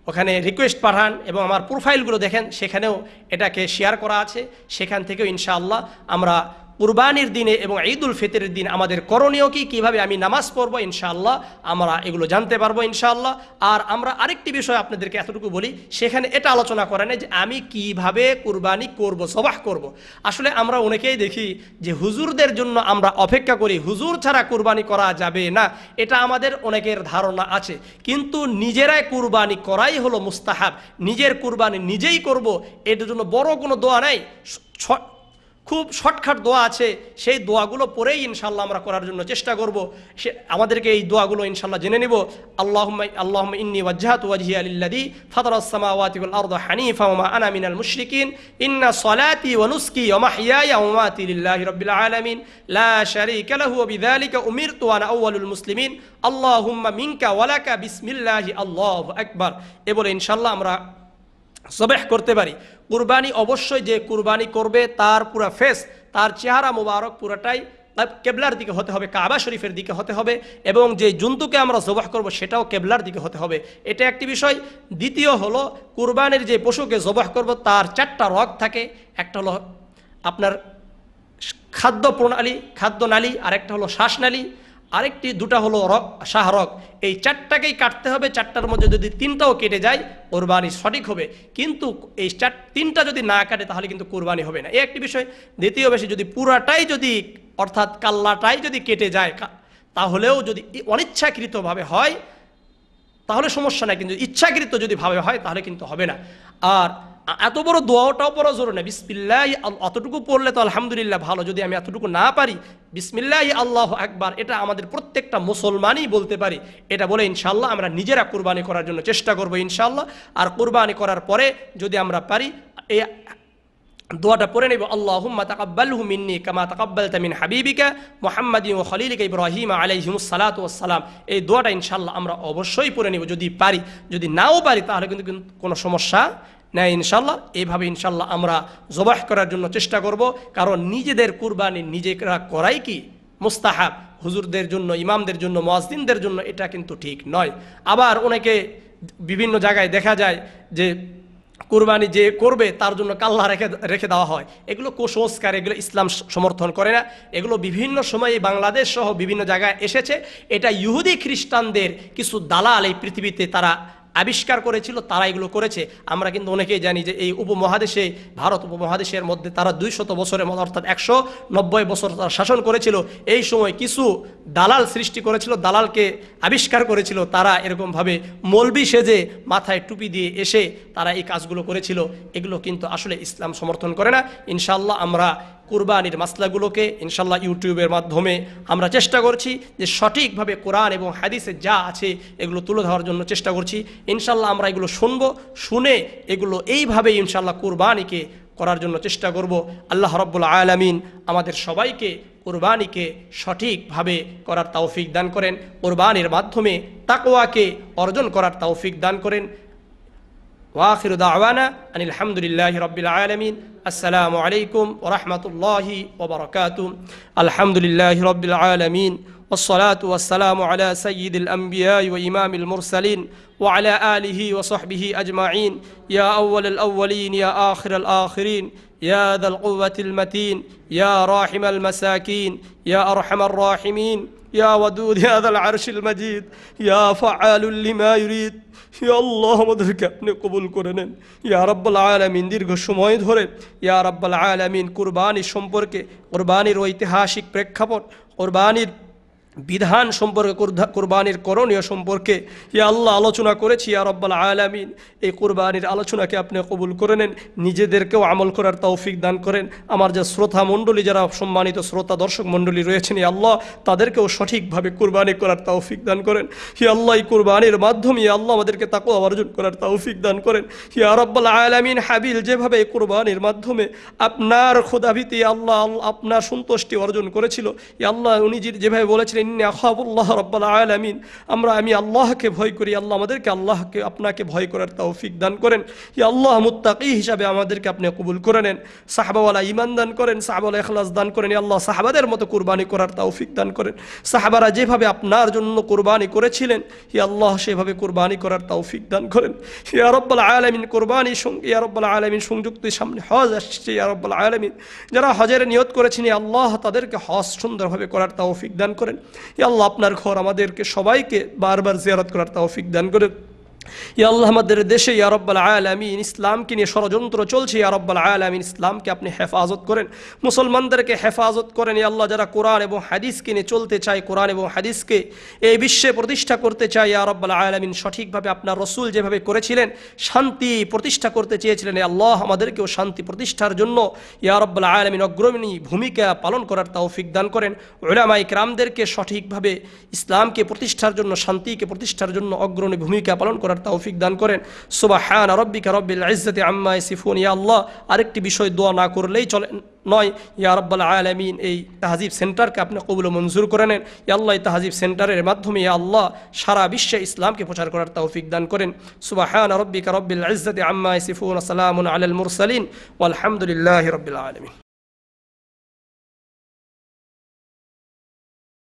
ওখানে রিকোয়েস্ট পাঠান এবং আমার প্রোফাইলগুলো দেখেন সেখানেও এটাকে শেয়ার করা আছে। সেখান থেকেও ইনশাআল্লাহ আমরা কুরবানির দিনে এবং ঈদুল ফিতরের দিন আমাদের করণীয় কি, কীভাবে আমি নামাজ পড়বো ইনশাআল্লাহ আমরা এগুলো জানতে পারবো ইনশাআল্লাহ। আর আমরা আরেকটি বিষয় আপনাদেরকে এতটুকু বলি, সেখানে এটা আলোচনা করে না যে আমি কিভাবে কুরবানি করব, জবাহ করব। আসলে আমরা অনেকেই দেখি যে হুজুরদের জন্য আমরা অপেক্ষা করি, হুজুর ছাড়া কুরবানি করা যাবে না, এটা আমাদের অনেকের ধারণা আছে। কিন্তু নিজেরাই কুরবানি করাই হলো মুস্তাহাব। নিজের কুরবানি নিজেই করব, এটার জন্য বড় কোনো দোয়া নাই, খুব শর্টকাট দোয়া আছে, সেই দোয়াগুলো পরেই ইনশাআল্লাহ আমরা করার জন্য চেষ্টা করব। আমাদেরকে এই দোয়াগুলো ইনশাআল্লাহ জেনে নিব। আল্লাহুম্মা ইন্নী ওয়াজ্জাহতু ওয়াজহিয়া লিল্লাযী ফাতারাস সামাওয়াতি ওয়াল আরদা হানিফা ওয়া মা আনা মিনাল মুশরিকিন ইন্না সলাতি ওয়া নুসকি ওয়া মাহইয়ায়া ওয়া মামাতি লিল্লাহি রাব্বিল আলামিন লা শারীকা লাহু ওয়া বিযালিকা উমিরতু ওয়া আনা আউওয়ালুল মুসলিমিন আল্লাহুম্মা মিনকা ওয়া লাকা বিসমিল্লাহি আল্লাহু আকবার। এবারে ইনশাআল্লাহ আমরা জবাহ করতে পারি। কুরবানি অবশ্যই যে কুরবানি করবে তার পুরা ফেস, তার চেহারা মুবারক পুরাটাই কেবলার দিকে হতে হবে, কাবা শরীফের দিকে হতে হবে, এবং যে জন্তুকে আমরা জবাহ করব সেটাও কেবলার দিকে হতে হবে। এটা একটি বিষয়। দ্বিতীয় হলো কুরবানির যে পশুকে জবাহ করব তার 4টা রগ থাকে। একটা হলো আপনার খাদ্যনালী, আরেকটা হলো শ্বাসনালী, আরেকটি দুটা হলো শাহরগ। এই 4টাকেই কাটতে হবে। 4টার মধ্যে যদি 3টাও কেটে যায় কোরবানি সঠিক হবে, কিন্তু এই 3টা যদি না কাটে তাহলে কিন্তু কোরবানি হবে না, এই একটি বিষয়। দ্বিতীয় বিষয়, যদি পুরাটাই যদি অর্থাৎ কাল্লাটাই যদি কেটে যায় তাহলেও যদি অনিচ্ছাকৃতভাবে হয় তাহলে সমস্যা নাই, কিন্তু ইচ্ছাকৃত যদি ভাবে হয় তাহলে কিন্তু হবে না। আর এত বড় দোয়াটাও পড়া জরুরি না, বিসমিল্লাহ অতটুকু পড়লে তো আলহামদুলিল্লাহ ভালো। যদি আমি এতটুকু না পারি বিসমিল্লাহ আল্লাহু আকবার, এটা আমাদের প্রত্যেকটা মুসলমানই বলতে পারি। এটা বলে ইনশাআল্লাহ আমরা নিজেরা কুরবানি করার জন্য চেষ্টা করবো ইনশাআল্লাহ। আর কুরবানি করার পরে যদি আমরা পারি এই দোয়াটা পড়ে নেব, আল্লাহুম্মা তাকাব্বালহু মিন্নি কামা তাকাব্বালতা মিন হাবিবিকা মুহাম্মাদিন ওয়া খলিলিকা ইব্রাহিম আলাইহিমুস সালাতু ওয়াস সালাম। এই দোয়াটা ইনশাআল্লাহ আমরা অবশ্যই পড়ে নেব যদি পারি। যদি নাও পারি তাহলে কিন্তু কোনো সমস্যা নেই ইনশাআল্লাহ। এইভাবে ইনশাআল্লাহ আমরা জবাহ করার জন্য চেষ্টা করব, কারণ নিজেদের কুরবানি নিজেরা করাই কি মুস্তাহাব। হুজুরদের জন্য, ইমামদের জন্য, মুয়াজ্জিনদের জন্য এটা কিন্তু ঠিক নয়। আবার অনেকে বিভিন্ন জায়গায় দেখা যায় যে কুরবানি যে করবে তার জন্য কাল্লা রেখে দেওয়া হয়। এগুলো কুসংস্কার, এগুলো ইসলাম সমর্থন করে না। এগুলো বিভিন্ন সময়ে বাংলাদেশ সহ বিভিন্ন জায়গায় এসেছে। এটা ইহুদি খ্রিস্টানদের কিছু দালাল এই পৃথিবীতে তারা আবিষ্কার করেছিল, তারা এগুলো করেছে। আমরা কিন্তু অনেকেই জানি যে এই উপমহাদেশে, ভারত উপমহাদেশের মধ্যে তারা 200 বছরের মধ্যে অর্থাৎ 190 বছর তারা শাসন করেছিল। এই সময় কিছু দালাল সৃষ্টি করেছিল, দালালকে আবিষ্কার করেছিল। তারা এরকমভাবে মৌলবি সেজে মাথায় টুপি দিয়ে এসে তারা এই কাজগুলো করেছিল। এগুলো কিন্তু আসলে ইসলাম সমর্থন করে না। ইনশাআল্লাহ আমরা কুরবানির মাসলাগুলোকে ইনশাআল্লাহ ইউটিউবের মাধ্যমে আমরা চেষ্টা করছি যে সঠিকভাবে কোরআন এবং হাদিসে যা আছে এগুলো তুলে ধরার জন্য চেষ্টা করছি। ইনশাআল্লাহ আমরা এগুলো শুনে এগুলো এইভাবে ইনশাআল্লাহ কুরবানিকে করার জন্য চেষ্টা করব। আল্লাহ রাব্বুল আলামিন আমাদের সবাইকে কুরবানিকে সঠিকভাবে করার তৌফিক দান করেন, কুরবানির মাধ্যমে তাকওয়াকে অর্জন করার তৌফিক দান করেন। وآخر دعوانا أن الحمد لله رب العالمين. السلام عليكم ورحمة الله وبركاته. الحمد لله رب العالمين والصلاة والسلام على سيد الأنبياء وإمام المرسلين وعلى آله وصحبه أجمعين. يا أول الأولين يا آخر الآخرين يا ذا القوة المتين يا راحم المساكين يا أرحم الراحمين يا ودود يا ذا العرش المجيد يا فعال لما يريد। ইয়া আল্লাহ আমাদেরকে আপনি কবুল করে নেন ইয়া রাব্বুল আলামিন। দীর্ঘ সময় ধরে ইয়া রাব্বুল আলামিন কুরবানি সম্পর্কে, কুরবানির ঐতিহাসিক প্রেক্ষাপট, কুরবানির বিধান সম্পর্কে, কুরবানির করণীয় সম্পর্কে ইয়া আল্লাহ আলোচনা করেছি। ইয়া রাব্বাল আলামিন, এই কুরবানির আলোচনাকে আপনি কবুল করে নেন, নিজেদেরকেও আমল করার তৌফিক দান করেন। আমার যে শ্রোতা মণ্ডলী, যারা সম্মানিত শ্রোতা দর্শক মণ্ডলী রয়েছেন, ইয়া আল্লাহ তাদেরকেও সঠিকভাবে কুরবানি করার তৌফিক দান করেন। ইয়া আল্লাহ এই কুরবানির মাধ্যমে ইয়া আল্লাহ আমাদেরকে তাকওয়া অর্জন করার তৌফিক দান করেন। ইয়া রাব্বাল আলামিন, হাবিল যেভাবে এই কুরবানির মাধ্যমে আপনার খোদাভীতি আল্লাহ, আপনার সন্তুষ্টি অর্জন করেছিল, ইয়া আল্লাহ উনি যেভাবে বলেছিলেন ইন্নী আখাফুল্লাহ রাব্বাল আলামিন, আমি আল্লাহকে ভয় করি, আল্লাহ আমাদেরকে আপনাকে ভয় করার তৌফিক দান করেন। ইয়া আল্লাহ মুত্তাকি হিসাবে আমাদেরকে আপনি কবুল করে নেন, সাহাবাওয়ালা ঈমান দান করেন, সাহাবাওয়ালা ইখলাস দান করেন। ইয়া আল্লাহ সাহাবাদের মতো কুরবানি করার তৌফিক দান করেন। সাহাবারা যেভাবে আপনার জন্য কুরবানি করেছিলেন, ইয়া আল্লাহ সেভাবে কুরবানি করার তৌফিক দান করেন। ইয়া রাব্বাল আলামিন, কুরবানির সঙ্গে ইয়া রাব্বাল আলামিন সংযুক্ত সামনে হজ আসছে, ইয়া রাব্বাল আলামিন যারা হজের নিয়ত করেছেন, ইয়া আল্লাহ তাদেরকে হজ সুন্দরভাবে করার তৌফিক দান করেন। ইয়া আল্লাহ আপনার ঘর আমাদেরকে সবাইকে বারবার জিয়ারত করার তৌফিক দান করেন। ইয়া আল্লাহ আমাদের দেশে ইয়া রাব্বাল আলামিন ইসলামকে নিয়ে ষড়যন্ত্র চলছে, ইয়া রাব্বাল আলামিন ইসলামকে আপনি হেফাজত করেন, মুসলমানদেরকে হেফাজত করেন। ইয়া আল্লাহ যারা কোরআন এবং হাদিসকে নিয়ে চলতে চায়, কোরআন এবং হাদিসকে এই বিশ্বে প্রতিষ্ঠা করতে চায়, ইয়া রাব্বাল আলামিন সঠিকভাবে আপনার রাসূল যেভাবে করেছিলেন, শান্তি প্রতিষ্ঠা করতে চেয়েছিলেন, ইয়া আল্লাহ আমাদেরকেও শান্তি প্রতিষ্ঠার জন্য ইয়া রাব্বাল আলামিন অগ্রণী ভূমিকা পালন করার তৌফিক দান করেন। উলামায়ে কিরামদেরকে সঠিকভাবে ইসলামকে প্রতিষ্ঠার জন্য, শান্তিকে প্রতিষ্ঠার জন্য অগ্রণী ভূমিকা পালন করার তৌফিক দান করেন। সুবহানা রাব্বিকা রাব্বিল ইজ্জাতি আম্মা ইয়াসিফুন। ইয়া আল্লাহ আরেকটি বিষয় দোয়া না করলেই চলে নয়, ইয়া রাব্বাল আলামিন এই তাহজিব সেন্টারকে আপনি কবুল ও মঞ্জুর করে নেন। ইয়া আল্লাহ এই তাহজিব সেন্টারের মাধ্যমে ইয়া আল্লাহ সারা বিশ্বে ইসলামকে প্রচার করার তৌফিক দান করেন। সুবহানা রাব্বিকা রাব্বিল ইজ্জাতি আম্মা ইয়াসিফুন, সালামুন আলাল মুরসালিন, ওয়াল হামদুলিল্লাহি রাব্বিল আলামিন।